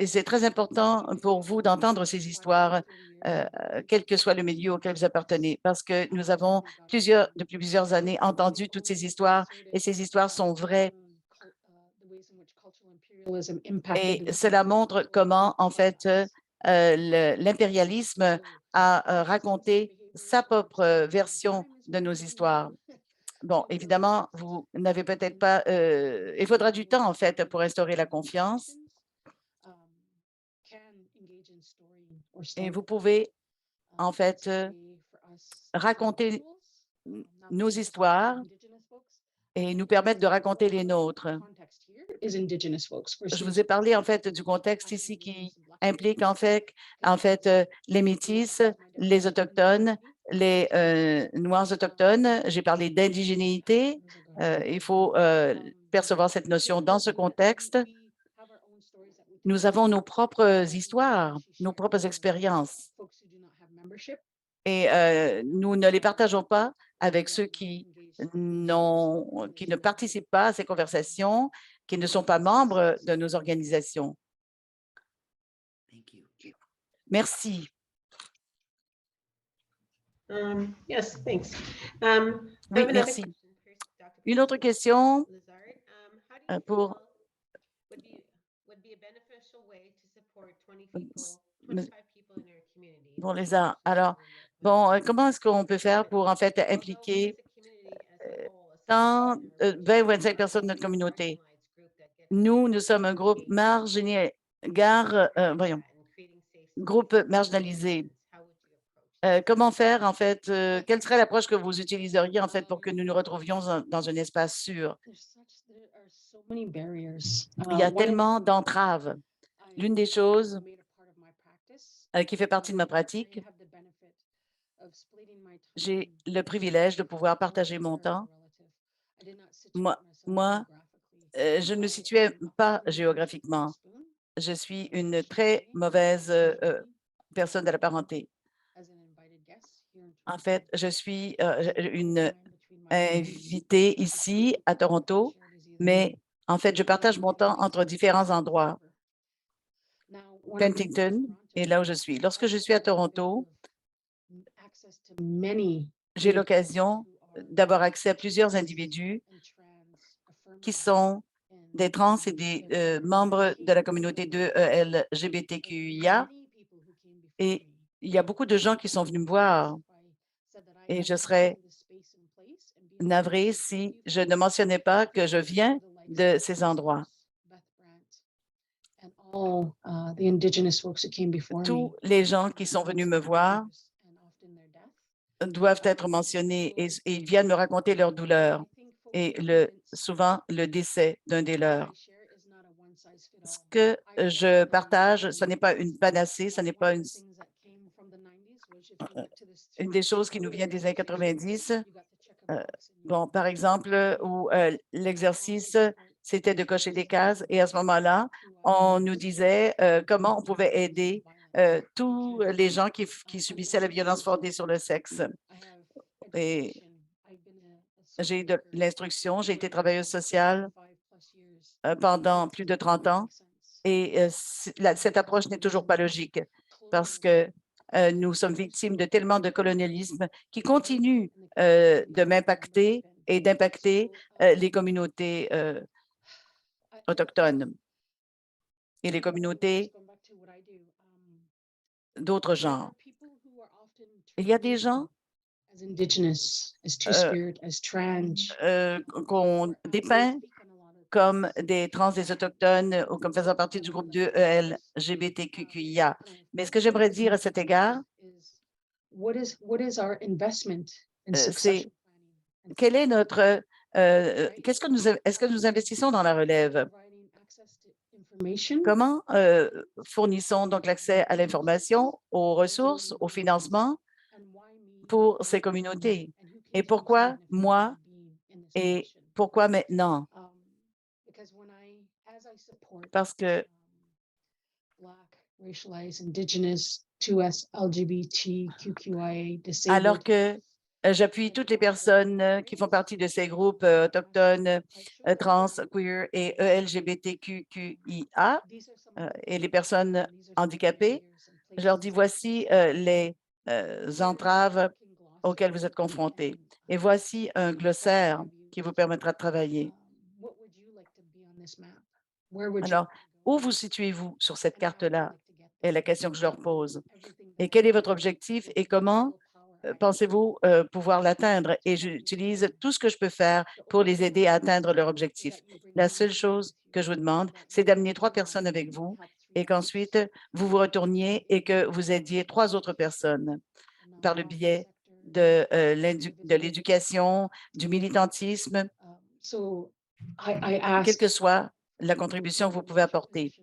c'est très important pour vous d'entendre ces histoires, quel que soit le milieu auquel vous appartenez, parce que nous avons depuis plusieurs années entendu toutes ces histoires et ces histoires sont vraies. Et cela montre comment, en fait, l'impérialisme a raconté sa propre version de nos histoires. Bon, évidemment, vous n'avez peut-être pas, il faudra du temps, en fait, pour instaurer la confiance. Et vous pouvez, en fait, raconter nos histoires et nous permettre de raconter les nôtres. Je vous ai parlé, en fait, du contexte ici qui implique, en fait, les Métis, les Autochtones, les Noirs autochtones. J'ai parlé d'indigénéité. Il faut percevoir cette notion dans ce contexte. Nous avons nos propres histoires, nos propres expériences. Et nous ne les partageons pas avec ceux qui ne participent pas à ces conversations, qui ne sont pas membres de nos organisations. Merci. Yes, thanks. Oui, merci. Une autre question pour Lézard. Alors, bon, comment est-ce qu'on peut faire pour, en fait, impliquer 20 ou 25 personnes de notre communauté? Nous sommes un groupe groupe marginalisé. Comment faire, en fait, quelle serait l'approche que vous utiliseriez, en fait, pour que nous nous retrouvions dans un espace sûr? Il y a tellement d'entraves. L'une des choses qui fait partie de ma pratique, j'ai le privilège de pouvoir partager mon temps. Moi, je ne me situais pas géographiquement. Je suis une très mauvaise personne de la parenté. En fait, je suis une invitée ici à Toronto, mais en fait, je partage mon temps entre différents endroits. Penticton est là où je suis. Lorsque je suis à Toronto, j'ai l'occasion d'avoir accès à plusieurs individus qui sont des trans et des membres de la communauté de LGBTQIA. Et il y a beaucoup de gens qui sont venus me voir et je serais navrée si je ne mentionnais pas que je viens de ces endroits. Tous les gens qui sont venus me voir doivent être mentionnés et ils viennent me raconter leur douleur et souvent le décès d'un des leurs. Ce que je partage, ce n'est pas une panacée, ce n'est pas une des choses qui nous vient des années 90. Bon, par exemple, où l'exercice, c'était de cocher des cases et à ce moment-là, on nous disait comment on pouvait aider tous les gens qui subissaient la violence fondée sur le sexe. Et j'ai de l'instruction, j'ai été travailleuse sociale pendant plus de 30 ans et cette approche n'est toujours pas logique parce que nous sommes victimes de tellement de colonialisme qui continue de m'impacter et d'impacter les communautés autochtones et les communautés d'autres genres. Il y a des gens qu'on dépeint comme des trans, des autochtones ou comme faisant partie du groupe de LGBTQIA. Mais ce que j'aimerais dire à cet égard, c'est quel est notre est-ce que nous investissons dans la relève? Comment fournissons donc l'accès à l'information, aux ressources, au financement pour ces communautés? Et pourquoi moi et pourquoi maintenant? Parce que alors que j'appuie toutes les personnes qui font partie de ces groupes autochtones, trans, queer et LGBTQIA et les personnes handicapées, je leur dis voici les entraves auxquelles vous êtes confrontés. Et voici un glossaire qui vous permettra de travailler. Where would you Alors, où vous situez-vous sur cette carte-là est la question que je leur pose. Et quel est votre objectif et comment pensez-vous pouvoir l'atteindre? Et j'utilise tout ce que je peux faire pour les aider à atteindre leur objectif. La seule chose que je vous demande, c'est d'amener 3 personnes avec vous et qu'ensuite, vous vous retourniez et que vous aidiez 3 autres personnes par le biais de l'éducation, du militantisme, So I quelle que asked soit la contribution que vous pouvez apporter.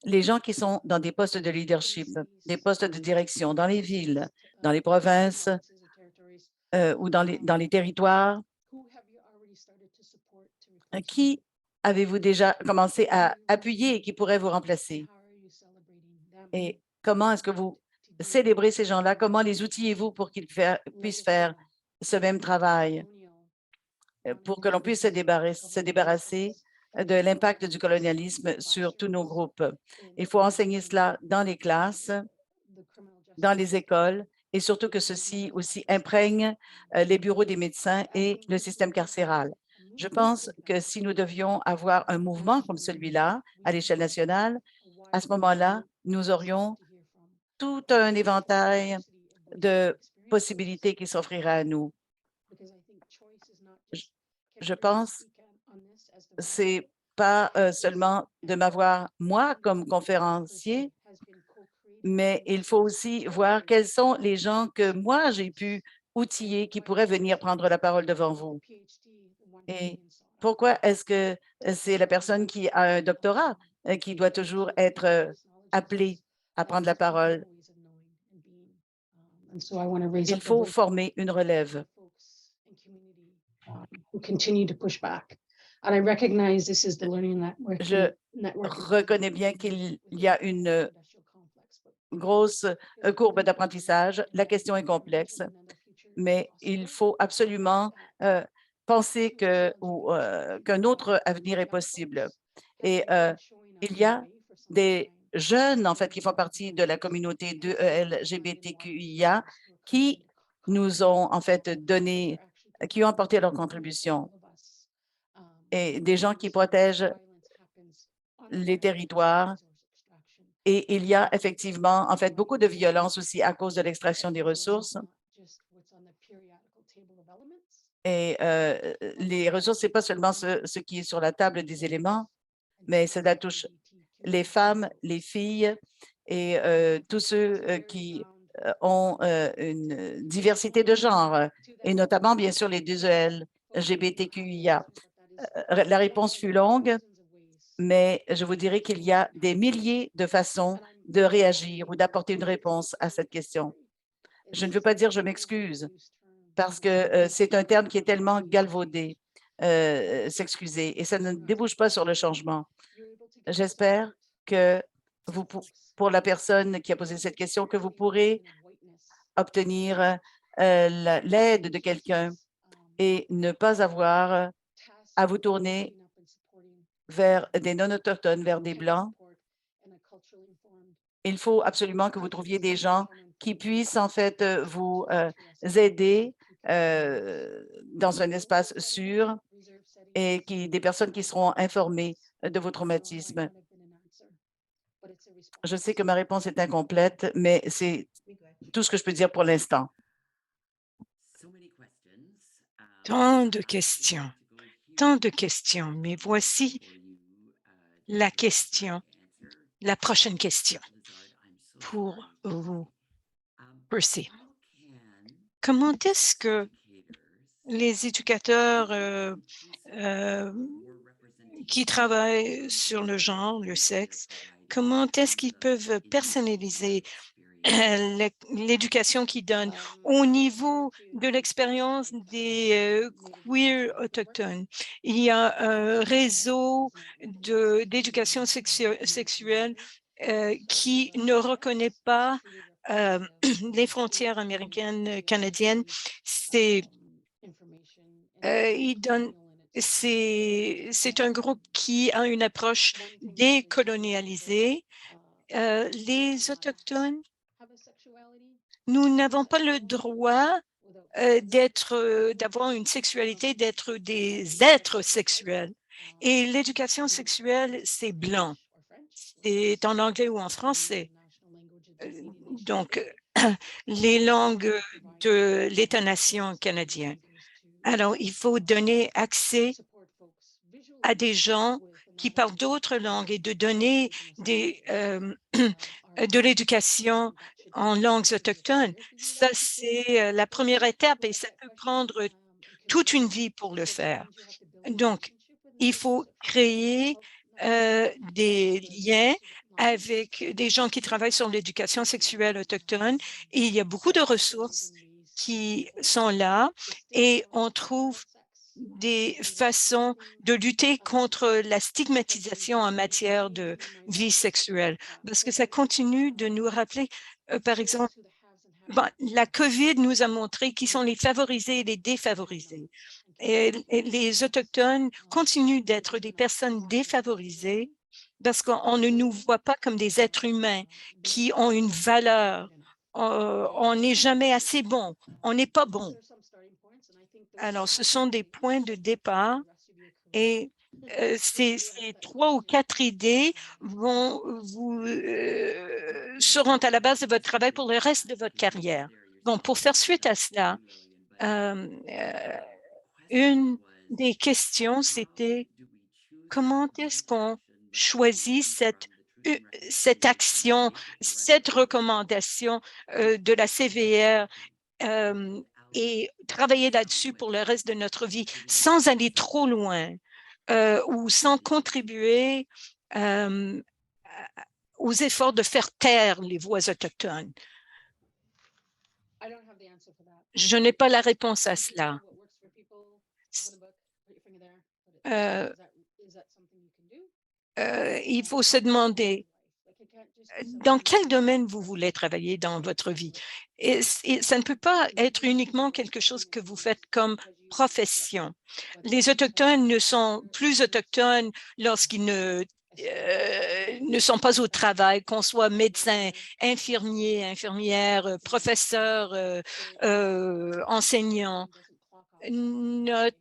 Les gens qui sont dans des postes de leadership, des postes de direction dans les villes, dans les provinces ou dans les territoires, qui avez-vous déjà commencé à appuyer et qui pourrait vous remplacer? Et comment est-ce que vous célébrez ces gens-là? Comment les outillez-vous pour qu'ils puissent faire ce même travail, pour que l'on puisse se débarrasser de l'impact du colonialisme sur tous nos groupes? Il faut enseigner cela dans les classes, dans les écoles, et surtout que ceci aussi imprègne les bureaux des médecins et le système carcéral. Je pense que si nous devions avoir un mouvement comme celui-là à l'échelle nationale, à ce moment-là, nous aurions tout un éventail de possibilités qui s'offriraient à nous. Je pense que ce n'est pas seulement de m'avoir moi comme conférencier, mais il faut aussi voir quels sont les gens que moi j'ai pu outiller qui pourraient venir prendre la parole devant vous. Et pourquoi est-ce que c'est la personne qui a un doctorat qui doit toujours être appelée à prendre la parole? Il faut former une relève. Je reconnais bien qu'il y a une grosse courbe d'apprentissage. La question est complexe, mais il faut absolument penser qu'un autre avenir est possible. Et il y a des jeunes, en fait, qui font partie de la communauté de LGBTQIA qui nous ont, en fait, donné, qui ont apporté leur contribution et des gens qui protègent les territoires. Et il y a effectivement, en fait, beaucoup de violence aussi à cause de l'extraction des ressources. Et les ressources, ce n'est pas seulement ce qui est sur la table des éléments, mais cela touche les femmes, les filles et tous ceux qui ont une diversité de genre, et notamment, bien sûr, les 2EL, LGBTQIA. La réponse fut longue, mais je vous dirais qu'il y a des milliers de façons de réagir ou d'apporter une réponse à cette question. Je ne veux pas dire je m'excuse, parce que c'est un terme qui est tellement galvaudé, s'excuser, et ça ne débouche pas sur le changement. J'espère que pour la personne qui a posé cette question, que vous pourrez obtenir l'aide de quelqu'un et ne pas avoir à vous tourner vers des non-autochtones, vers des Blancs. Il faut absolument que vous trouviez des gens qui puissent en fait vous aider dans un espace sûr et des personnes qui seront informées de vos traumatismes. Je sais que ma réponse est incomplète, mais c'est tout ce que je peux dire pour l'instant. Tant de questions, mais voici la prochaine question pour vous, Percy. Comment est-ce que les éducateurs qui travaillent sur le genre, le sexe, comment est-ce qu'ils peuvent personnaliser l'éducation qu'ils donnent au niveau de l'expérience des queers autochtones? Il y a un réseau d'éducation sexuelle qui ne reconnaît pas les frontières américaines, canadiennes. C'est un groupe qui a une approche décolonialisée. Les Autochtones, nous n'avons pas le droit d'avoir une sexualité, d'être des êtres sexuels. Et l'éducation sexuelle, c'est blanc. C'est en anglais ou en français. Donc, les langues de l'État-nation canadien. Alors, il faut donner accès à des gens qui parlent d'autres langues et de donner de l'éducation en langues autochtones. Ça, c'est la première étape et ça peut prendre toute une vie pour le faire. Donc, il faut créer des liens avec des gens qui travaillent sur l'éducation sexuelle autochtone. Et il y a beaucoup de ressources qui sont là et on trouve des façons de lutter contre la stigmatisation en matière de vie sexuelle, parce que ça continue de nous rappeler, par exemple, la COVID nous a montré qui sont les favorisés et les défavorisés. Et les Autochtones continuent d'être des personnes défavorisées parce qu'on ne nous voit pas comme des êtres humains qui ont une valeur. On n'est jamais assez bon. On n'est pas bon. Alors, ce sont des points de départ et ces 3 ou 4 idées seront à la base de votre travail pour le reste de votre carrière. Bon, pour faire suite à cela, une des questions, c'était comment est-ce qu'on choisit cette action, cette recommandation de la CVR et travailler là-dessus pour le reste de notre vie sans aller trop loin ou sans contribuer aux efforts de faire taire les voix autochtones. Je n'ai pas la réponse à cela. Il faut se demander dans quel domaine vous voulez travailler dans votre vie. Et ça ne peut pas être uniquement quelque chose que vous faites comme profession. Les Autochtones ne sont plus autochtones lorsqu'ils ne sont pas au travail, qu'on soit médecin, infirmier, infirmière, professeur, enseignant. Le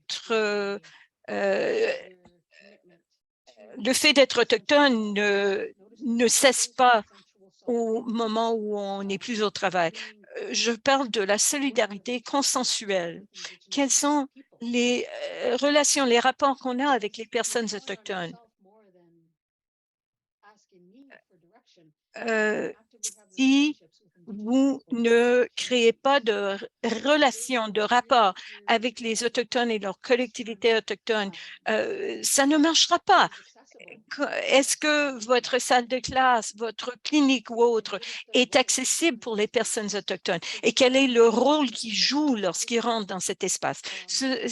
fait d'être autochtone ne cesse pas au moment où on n'est plus au travail. Je parle de la solidarité consensuelle. Quelles sont les relations, les rapports qu'on a avec les personnes autochtones? Si vous ne créez pas de relations, de rapports avec les Autochtones et leurs collectivités autochtones, ça ne marchera pas. Est-ce que votre salle de classe, votre clinique ou autre est accessible pour les personnes autochtones? Et quel est le rôle qu'ils jouent lorsqu'ils rentrent dans cet espace? C'est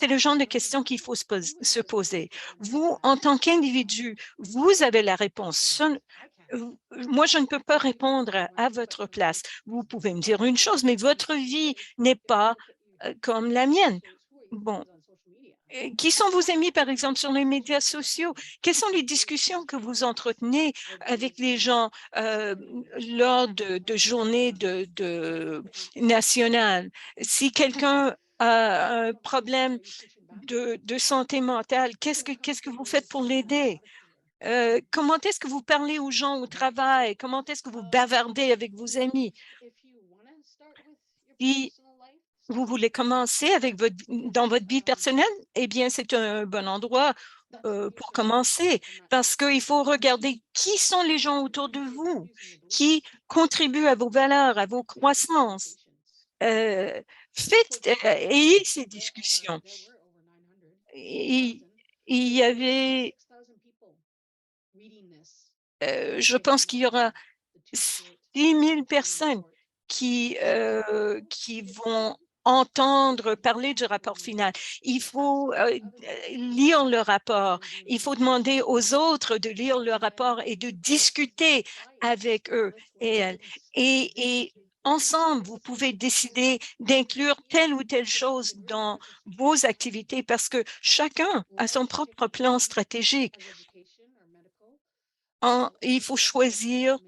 le genre de questions qu'il faut se poser. Vous, en tant qu'individu, vous avez la réponse. Moi, je ne peux pas répondre à votre place. Vous pouvez me dire une chose, mais votre vie n'est pas comme la mienne. Bon. Qui sont vos amis, par exemple, sur les médias sociaux? Quelles sont les discussions que vous entretenez avec les gens lors de journées nationales? Si quelqu'un a un problème de santé mentale, qu'est-ce que vous faites pour l'aider? Comment est-ce que vous parlez aux gens au travail? Comment est-ce que vous bavardez avec vos amis? Si vous voulez commencer dans votre vie personnelle, eh bien, c'est un bon endroit pour commencer parce qu'il faut regarder qui sont les gens autour de vous, qui contribuent à vos valeurs, à vos croissances. Ayez ces discussions. Il y avait, je pense qu'il y aura 6 000 personnes qui vont entendre parler du rapport final. Il faut lire le rapport. Il faut demander aux autres de lire le rapport et de discuter avec eux et elles. Et ensemble, vous pouvez décider d'inclure telle ou telle chose dans vos activités parce que chacun a son propre plan stratégique. Il faut choisir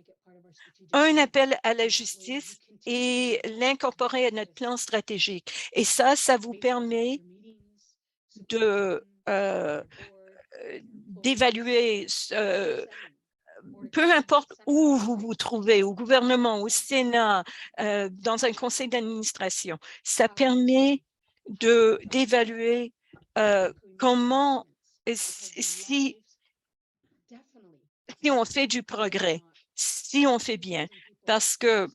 un appel à la justice et l'incorporer à notre plan stratégique. Et ça vous permet de d'évaluer, peu importe où vous vous trouvez, au gouvernement, au Sénat, dans un conseil d'administration. Ça permet d'évaluer comment, si on fait du progrès, si on fait bien, parce que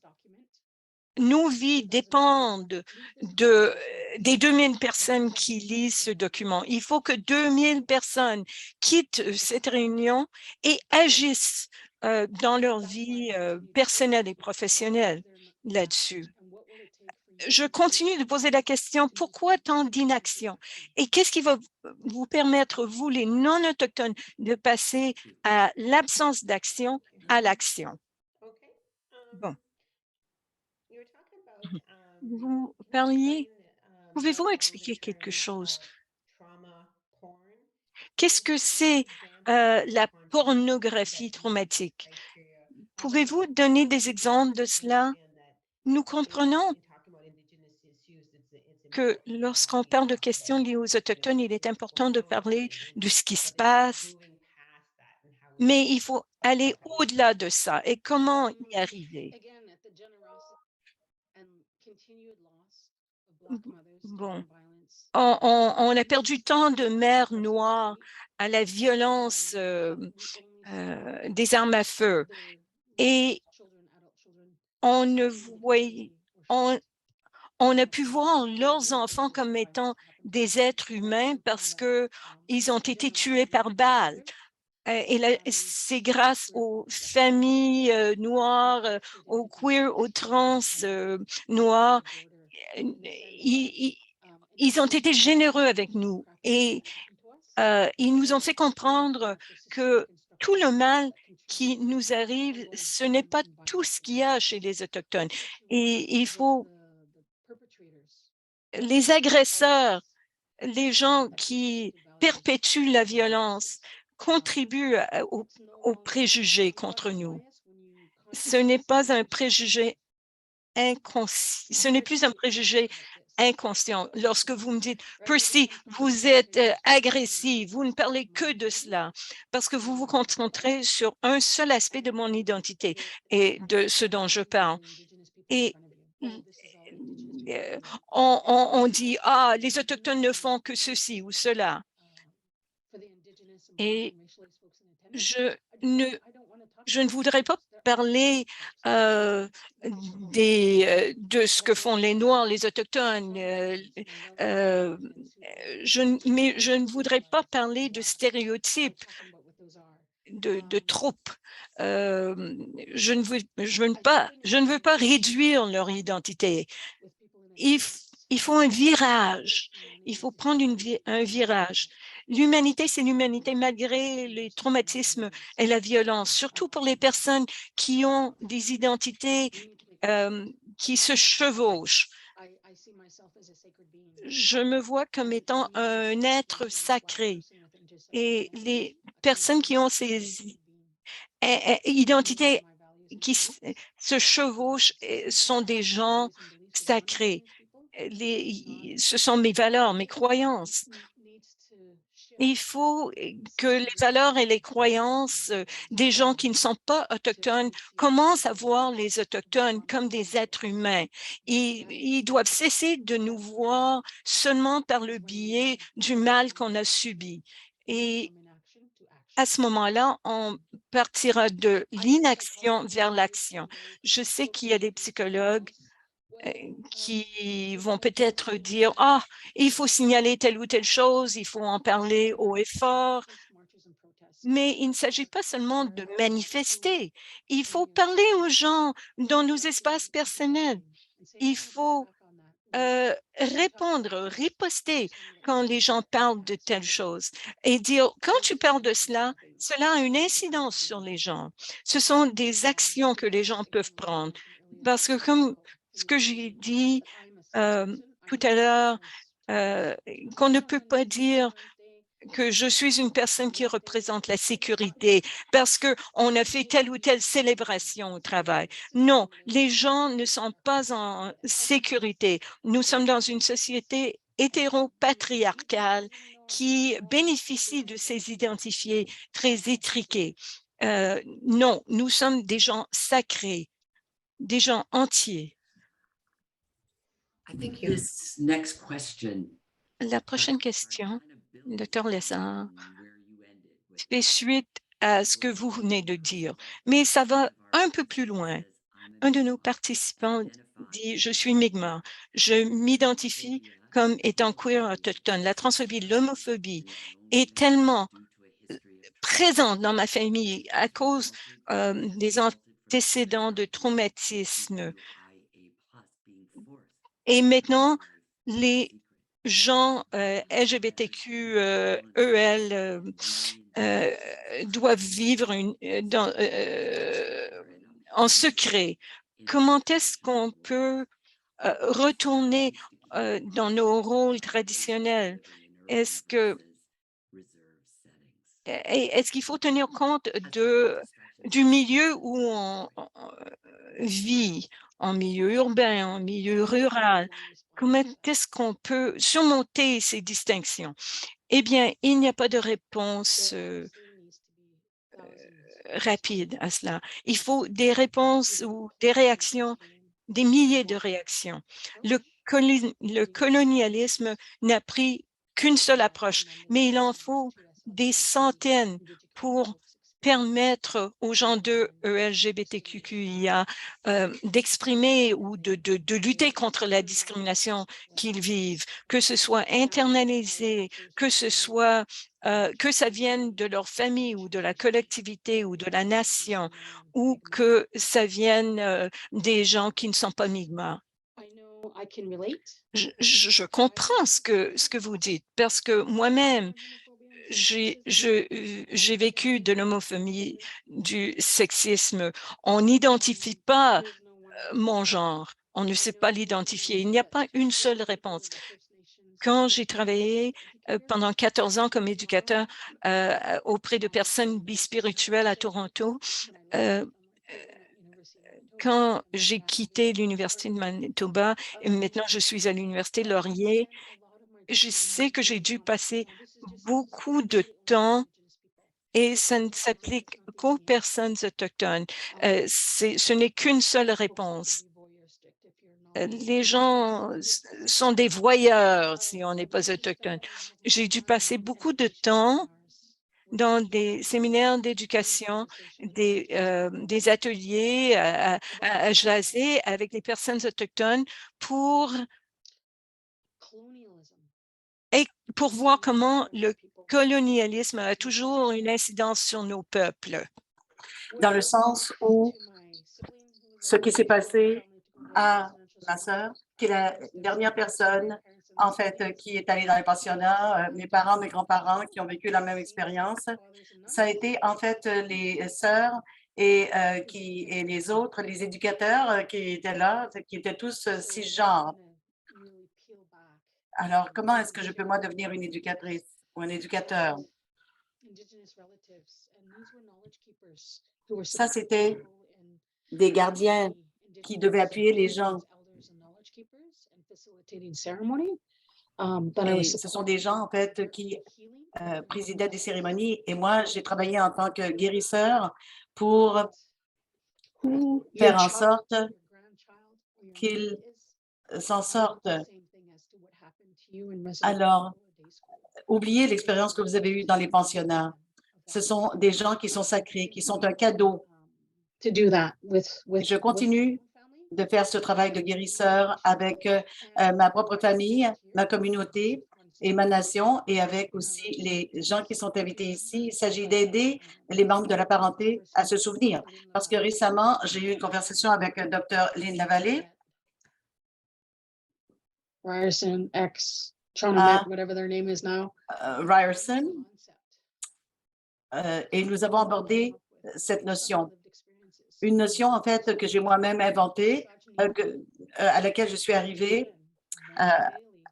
nos vies dépendent des 2000 personnes qui lisent ce document. Il faut que 2000 personnes quittent cette réunion et agissent dans leur vie personnelle et professionnelle là-dessus. Je continue de poser la question, pourquoi tant d'inaction? Et qu'est-ce qui va vous permettre, vous, les non-autochtones, de passer à l'absence d'action à l'action? Bon. Vous parliez, pouvez-vous expliquer quelque chose? Qu'est-ce que c'est la pornographie traumatique? Pouvez-vous donner des exemples de cela? Nous comprenons que lorsqu'on parle de questions liées aux Autochtones, il est important de parler de ce qui se passe, mais il faut aller au-delà de ça. Et comment y arriver? Bon, on a perdu tant de mères noires à la violence des armes à feu et on ne voyait, on a pu voir leurs enfants comme étant des êtres humains parce qu'ils ont été tués par balles. Et c'est grâce aux familles noires, aux queers, aux trans noirs. Ils ont été généreux avec nous et ils nous ont fait comprendre que tout le mal qui nous arrive, ce n'est pas tout ce qu'il y a chez les Autochtones. Et il faut les agresseurs, les gens qui perpétuent la violence, contribuent aux préjugés contre nous. Ce n'est pas un préjugé inconscient, ce n'est plus un préjugé inconscient. Lorsque vous me dites, Percy, vous êtes agressif, vous ne parlez que de cela, parce que vous vous concentrez sur un seul aspect de mon identité et de ce dont je parle. Et on dit, ah, les Autochtones ne font que ceci ou cela. Et je ne voudrais pas parler de ce que font les Noirs, les Autochtones, mais je ne voudrais pas parler de stéréotypes, de troupes. Je ne veux pas réduire leur identité. Il faut un virage. Il faut prendre un virage. L'humanité, c'est l'humanité malgré les traumatismes et la violence, surtout pour les personnes qui ont des identités qui se chevauchent. Je me vois comme étant un être sacré et les personnes qui ont ces identités qui se chevauchent sont des gens sacrés. Ce sont mes valeurs, mes croyances. Il faut que les valeurs et les croyances des gens qui ne sont pas autochtones commencent à voir les Autochtones comme des êtres humains. Ils doivent cesser de nous voir seulement par le biais du mal qu'on a subi. Et à ce moment-là, on partira de l'inaction vers l'action. Je sais qu'il y a des psychologues qui vont peut-être dire « Ah, il faut signaler telle ou telle chose, il faut en parler haut et fort ». Mais il ne s'agit pas seulement de manifester. Il faut parler aux gens dans nos espaces personnels. Il faut répondre, riposter quand les gens parlent de telle chose et dire, quand tu parles de cela, cela a une incidence sur les gens. Ce sont des actions que les gens peuvent prendre parce que comme ce que j'ai dit tout à l'heure, qu'on ne peut pas dire que je suis une personne qui représente la sécurité parce qu'on a fait telle ou telle célébration au travail. Non, les gens ne sont pas en sécurité. Nous sommes dans une société hétéropatriarcale qui bénéficient de ces identifiés très étriqués. Non, nous sommes des gens sacrés, des gens entiers. I think this next question La prochaine question, Dr. Lessard, fait suite à ce que vous venez de dire, mais ça va un peu plus loin. Un de nos participants dit « Je suis Mi'kmaq, je m'identifie comme étant queer autochtone. La transphobie, l'homophobie est tellement présente dans ma famille à cause des antécédents de traumatisme. Et maintenant, les gens LGBTQEL doivent vivre en secret. Comment est-ce qu'on peut retourner dans nos rôles traditionnels? Est-ce qu'il faut tenir compte du milieu où on vit, en milieu urbain, en milieu rural? Comment est-ce qu'on peut surmonter ces distinctions? Eh bien, il n'y a pas de réponse rapide à cela. Il faut des réponses ou des réactions, des milliers de réactions. Le colonialisme n'a pris qu'une seule approche, mais il en faut des centaines pour permettre aux gens de LGBTQIA d'exprimer ou de lutter contre la discrimination qu'ils vivent, que ce soit internalisé, que ça vienne de leur famille ou de la collectivité ou de la nation, ou que ça vienne des gens qui ne sont pas Mi'kmaq. Je comprends ce que vous dites, parce que moi-même, j'ai vécu de l'homophobie, du sexisme. On n'identifie pas mon genre. On ne sait pas l'identifier. Il n'y a pas une seule réponse. Quand j'ai travaillé pendant 14 ans comme éducateur auprès de personnes bispirituelles à Toronto, quand j'ai quitté l'Université de Manitoba et maintenant je suis à l'Université Laurier, je sais que j'ai dû passer beaucoup de temps et ça ne s'applique qu'aux personnes autochtones. Ce n'est qu'une seule réponse. Les gens sont des voyeurs si on n'est pas autochtone. J'ai dû passer beaucoup de temps dans des séminaires d'éducation, des ateliers à jaser avec les personnes autochtones pour voir comment le colonialisme a toujours une incidence sur nos peuples. Dans le sens où ce qui s'est passé à ma sœur, qui est la dernière personne, en fait, qui est allée dans les pensionnats, mes parents, mes grands-parents qui ont vécu la même expérience, ça a été en fait les sœurs et les autres, les éducateurs qui étaient là, qui étaient tous cisgenres. Alors, comment est-ce que je peux, moi, devenir une éducatrice ou un éducateur? Ça, c'était des gardiens qui devaient appuyer les gens. Et ce sont des gens, en fait, qui présidaient des cérémonies. Et moi, j'ai travaillé en tant que guérisseur pour faire en sorte qu'ils s'en sortent. Alors, oubliez l'expérience que vous avez eue dans les pensionnats. Ce sont des gens qui sont sacrés, qui sont un cadeau. Je continue de faire ce travail de guérisseur avec ma propre famille, ma communauté et ma nation, et avec aussi les gens qui sont invités ici. Il s'agit d'aider les membres de la parenté à se souvenir. Parce que récemment, j'ai eu une conversation avec Dr. Lynn Lavallée, Ryerson, whatever their name is now. Ryerson, et nous avons abordé cette notion. Une notion, en fait, que j'ai moi-même inventée, à laquelle je suis arrivée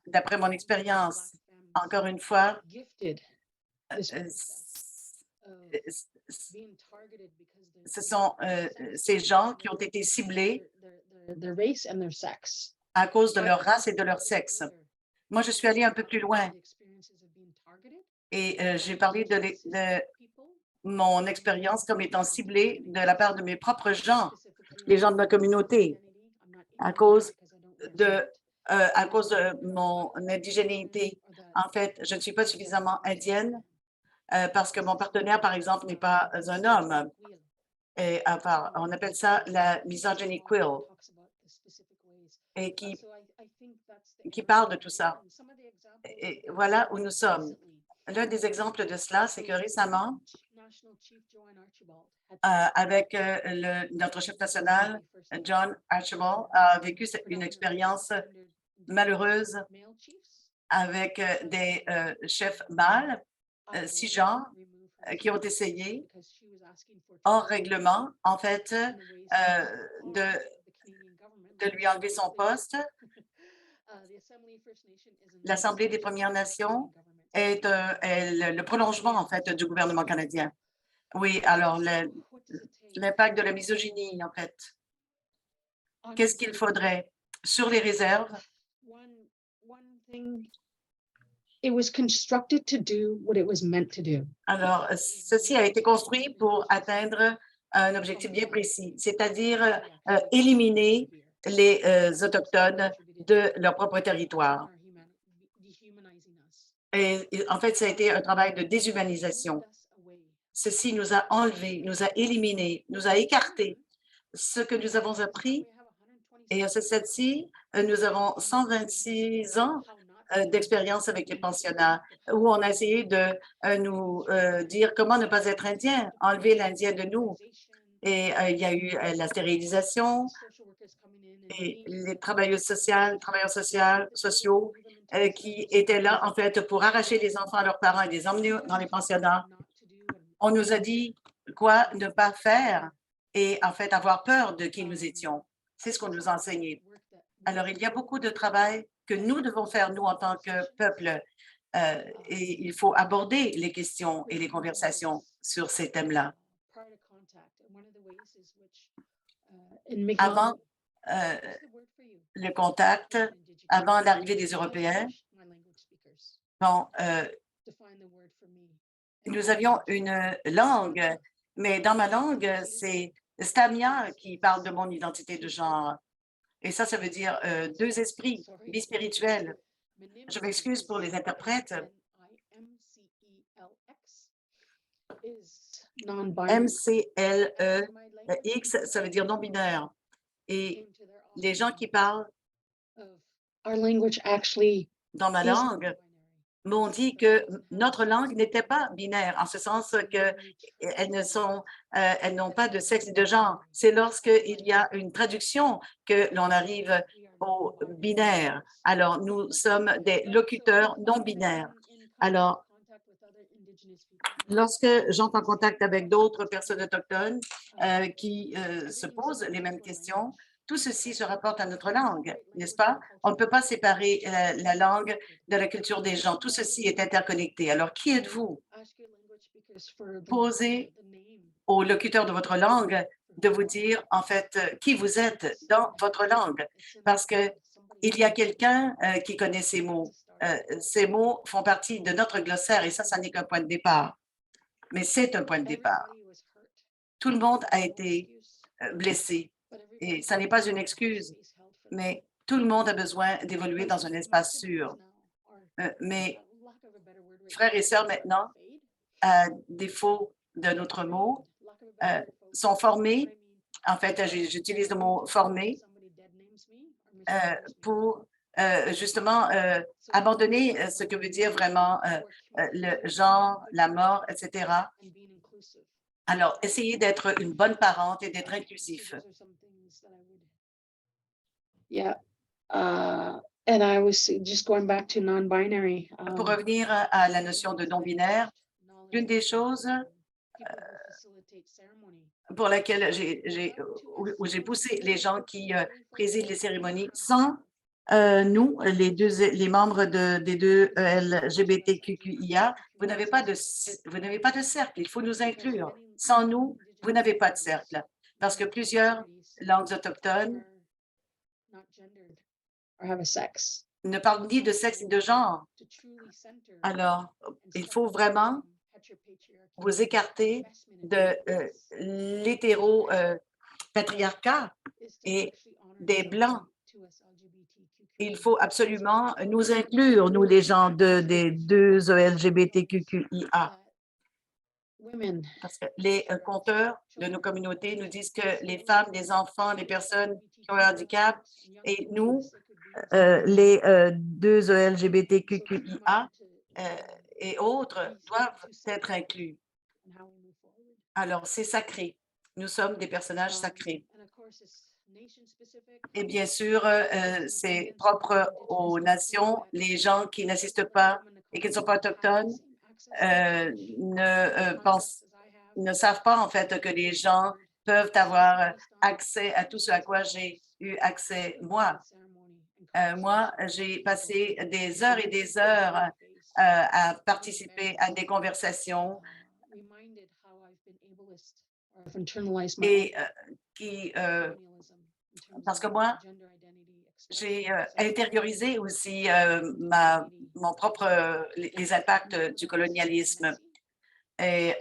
d'après mon expérience. Encore une fois, ce sont ces gens qui ont été ciblés à cause de leur race et de leur sexe. Moi, je suis allée un peu plus loin. Et j'ai parlé de mon expérience comme étant ciblée de la part de mes propres gens, les gens de ma communauté, à cause de mon indigénité. En fait, je ne suis pas suffisamment indienne parce que mon partenaire, par exemple, n'est pas un homme. Et on appelle ça la misogyny quill et qui parle de tout ça. Et voilà où nous sommes. L'un des exemples de cela, c'est que récemment, avec notre chef national, John Archibald, a vécu une expérience malheureuse avec des chefs mâles, cisgenres, qui ont essayé, hors règlement, en fait, de lui enlever son poste. L'Assemblée des Premières Nations est le prolongement, en fait, du gouvernement canadien. Oui, alors l'impact de la misogynie, en fait. Qu'est-ce qu'il faudrait sur les réserves? It was constructed to do what it was meant to do. Alors, ceci a été construit pour atteindre un objectif bien précis, c'est-à-dire éliminer les Autochtones de leur propre territoire. Et en fait, ça a été un travail de déshumanisation. Ceci nous a enlevés, nous a éliminés, nous a écartés. Ce que nous avons appris, et à ce stade-ci, nous avons 126 ans d'expérience avec les pensionnats, où on a essayé de nous dire comment ne pas être indien, enlever l'Indien de nous. Et il y a eu la stérilisation et les travailleurs sociaux qui étaient là, en fait, pour arracher les enfants à leurs parents et les emmener dans les pensionnats. On nous a dit quoi ne pas faire et, en fait, avoir peur de qui nous étions. C'est ce qu'on nous a enseigné. Alors, il y a beaucoup de travail que nous devons faire, nous, en tant que peuple, et il faut aborder les questions et les conversations sur ces thèmes-là. Avant le contact, avant l'arrivée des Européens, bon, nous avions une langue, mais dans ma langue, c'est Stamia qui parle de mon identité de genre. Et ça veut dire deux esprits, bispirituels. Je m'excuse pour les interprètes. MCLEX, ça veut dire non-binaire. Et les gens qui parlent dans ma langue m'ont dit que notre langue n'était pas binaire, en ce sens qu'elles n'ont pas de sexe et de genre. C'est lorsqu'il y a une traduction que l'on arrive au binaire. Alors, nous sommes des locuteurs non binaires. Alors, lorsque j'entre en contact avec d'autres personnes autochtones qui se posent les mêmes questions, tout ceci se rapporte à notre langue, n'est-ce pas? On ne peut pas séparer la langue de la culture des gens. Tout ceci est interconnecté. Alors, qui êtes-vous? Posez aux locuteurs de votre langue de vous dire, en fait, qui vous êtes dans votre langue, parce qu'il y a quelqu'un qui connaît ces mots. Ces mots font partie de notre glossaire et ça n'est qu'un point de départ. Mais c'est un point de départ. Tout le monde a été blessé. Et ça n'est pas une excuse, mais tout le monde a besoin d'évoluer dans un espace sûr. Mais frères et sœurs, maintenant, à défaut d'un autre mot, sont formés. En fait, j'utilise le mot « formé » pour justement abandonner ce que veut dire vraiment le genre, la mort, etc. Alors, essayez d'être une bonne parente et d'être inclusif. Yeah. And I was just going back to non-binary. Pour revenir à la notion de non-binaire, l'une des choses pour laquelle j'ai poussé les gens qui président les cérémonies, sans nous, les membres des deux LGBTQIA, vous n'avez pas de cercle, il faut nous inclure. Sans nous, vous n'avez pas de cercle, parce que plusieurs langues autochtones ne parle ni de sexe ni de genre. Alors, il faut vraiment vous écarter de l'hétéro-patriarcat et des Blancs. Il faut absolument nous inclure, nous les gens des deux LGBTQIA. Parce que les compteurs de nos communautés nous disent que les femmes, les enfants, les personnes qui ont un handicap et nous, les deux LGBTQIA et autres doivent être inclus. Alors, c'est sacré. Nous sommes des personnages sacrés. Et bien sûr, c'est propre aux nations. Les gens qui n'assistent pas et qui ne sont pas autochtones ne savent pas en fait que les gens peuvent avoir accès à tout ce à quoi j'ai eu accès moi. Moi, j'ai passé des heures et des heures à participer à des conversations et parce que moi, j'ai intériorisé aussi mon propre les impacts du colonialisme. Et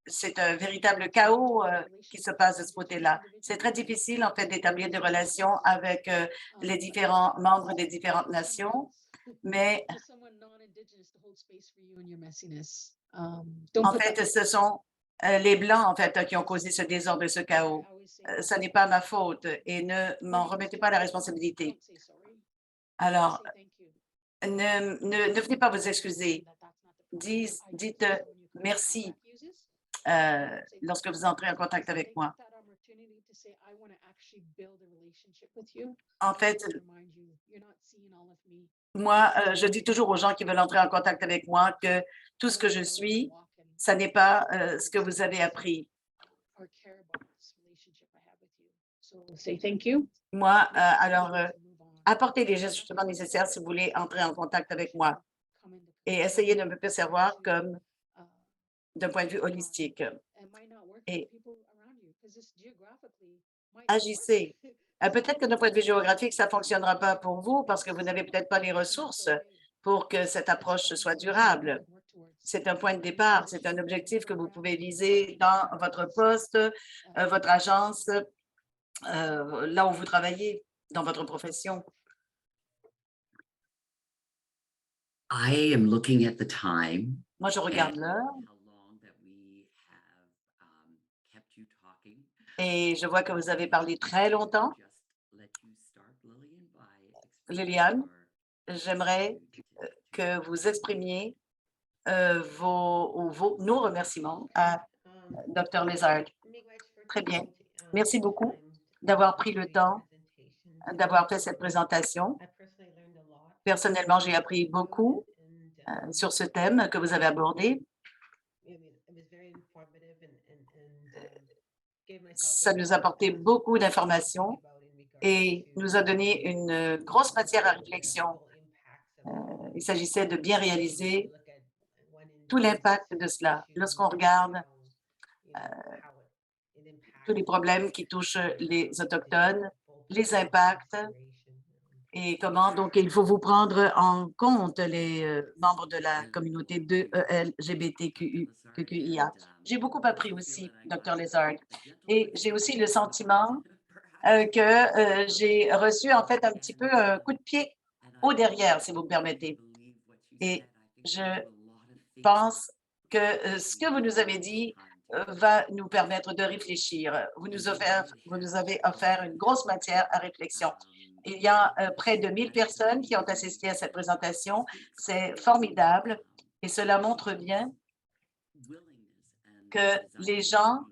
c'est un véritable chaos qui se passe de ce côté-là. C'est très difficile, en fait, d'établir des relations avec les différents membres des différentes nations, mais en fait, ce sont les Blancs, en fait, qui ont causé ce désordre, ce chaos. Ce n'est pas ma faute et ne m'en remettez pas la responsabilité. Alors, ne venez pas vous excuser. Dites merci lorsque vous entrez en contact avec moi. En fait, moi, je dis toujours aux gens qui veulent entrer en contact avec moi que tout ce que je suis, ça n'est pas ce que vous avez appris. Moi, alors, apportez les ajustements nécessaires si vous voulez entrer en contact avec moi et essayez de me percevoir comme d'un point de vue holistique. Et agissez. Peut-être que d'un point de vue géographique, ça ne fonctionnera pas pour vous parce que vous n'avez peut-être pas les ressources pour que cette approche soit durable. C'est un point de départ, c'est un objectif que vous pouvez viser dans votre poste, votre agence, là où vous travaillez, dans votre profession. I am looking at the time. Moi, je regarde l'heure et je vois que vous avez parlé très longtemps. Liliane, j'aimerais que vous exprimiez nos remerciements à Dr. Lézard. Très bien. Merci beaucoup d'avoir pris le temps d'avoir fait cette présentation. Personnellement, j'ai appris beaucoup sur ce thème que vous avez abordé. Ça nous a apporté beaucoup d'informations et nous a donné une grosse matière à réflexion. Il s'agissait de bien réaliser tout l'impact de cela. Lorsqu'on regarde tous les problèmes qui touchent les Autochtones, les impacts et comment, donc, il faut vous prendre en compte les membres de la communauté de LGBTQIA. J'ai beaucoup appris aussi, Dr. Lézard, et j'ai aussi le sentiment que j'ai reçu, en fait, un petit peu un coup de pied au derrière, si vous me permettez. Et je pense que ce que vous nous avez dit va nous permettre de réfléchir. Vous nous avez offert une grosse matière à réflexion. Il y a près de 1000 personnes qui ont assisté à cette présentation. C'est formidable et cela montre bien que les gens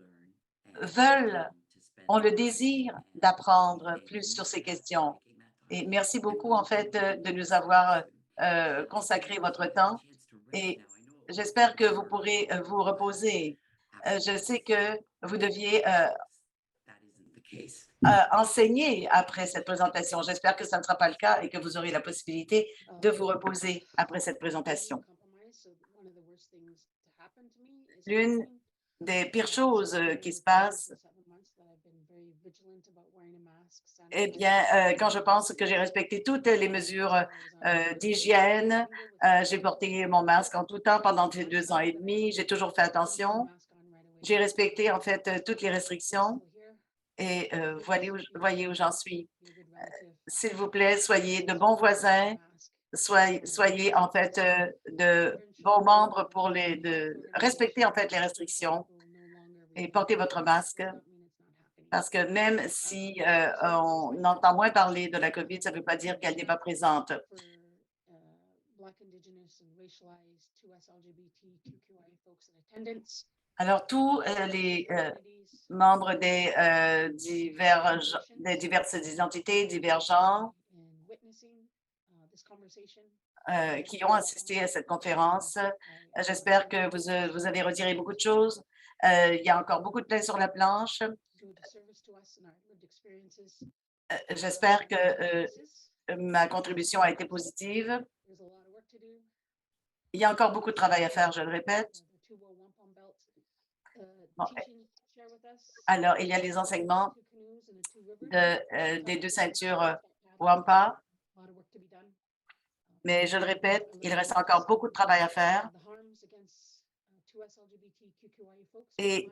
ont le désir d'apprendre plus sur ces questions. Et merci beaucoup, en fait, de nous avoir consacré votre temps et j'espère que vous pourrez vous reposer. Je sais que vous deviez enseigner après cette présentation. J'espère que ça ne sera pas le cas et que vous aurez la possibilité de vous reposer après cette présentation. L'une des pires choses qui se passent, Eh bien, quand je pense que j'ai respecté toutes les mesures d'hygiène, j'ai porté mon masque en tout temps pendant ces 2 ans et demi. J'ai toujours fait attention. J'ai respecté en fait toutes les restrictions et voyez où j'en suis. S'il vous plaît, soyez de bons voisins, soyez en fait de bons membres pour respecter en fait les restrictions et portez votre masque. Parce que même si on entend moins parler de la COVID, ça ne veut pas dire qu'elle n'est pas présente. Alors, tous les membres des diverses identités divergents qui ont assisté à cette conférence, j'espère que vous avez retiré beaucoup de choses. Il y a encore beaucoup de pain sur la planche. J'espère que ma contribution a été positive. Il y a encore beaucoup de travail à faire, je le répète. Bon, alors, il y a les enseignements des 2 ceintures WAMPA, mais je le répète, il reste encore beaucoup de travail à faire. Et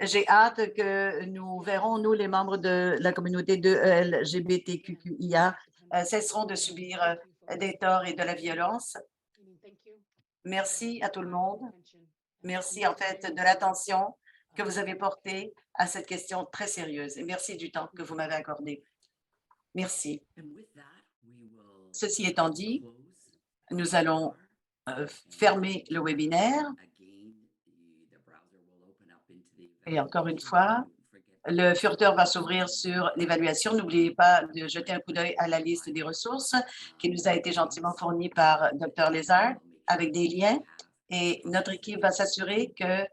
j'ai hâte que nous verrons, nous, les membres de la communauté de LGBTQIA, cesseront de subir des torts et de la violence. Merci à tout le monde. Merci en fait de l'attention que vous avez portée à cette question très sérieuse et merci du temps que vous m'avez accordé. Merci. Ceci étant dit, nous allons fermer le webinaire. Et encore une fois, le furteur va s'ouvrir sur l'évaluation. N'oubliez pas de jeter un coup d'œil à la liste des ressources qui nous a été gentiment fournie par Dr. Lézard avec des liens. Et notre équipe va s'assurer que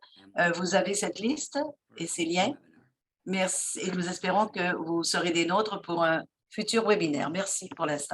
vous avez cette liste et ces liens. Merci. Et nous espérons que vous serez des nôtres pour un futur webinaire. Merci pour l'instant.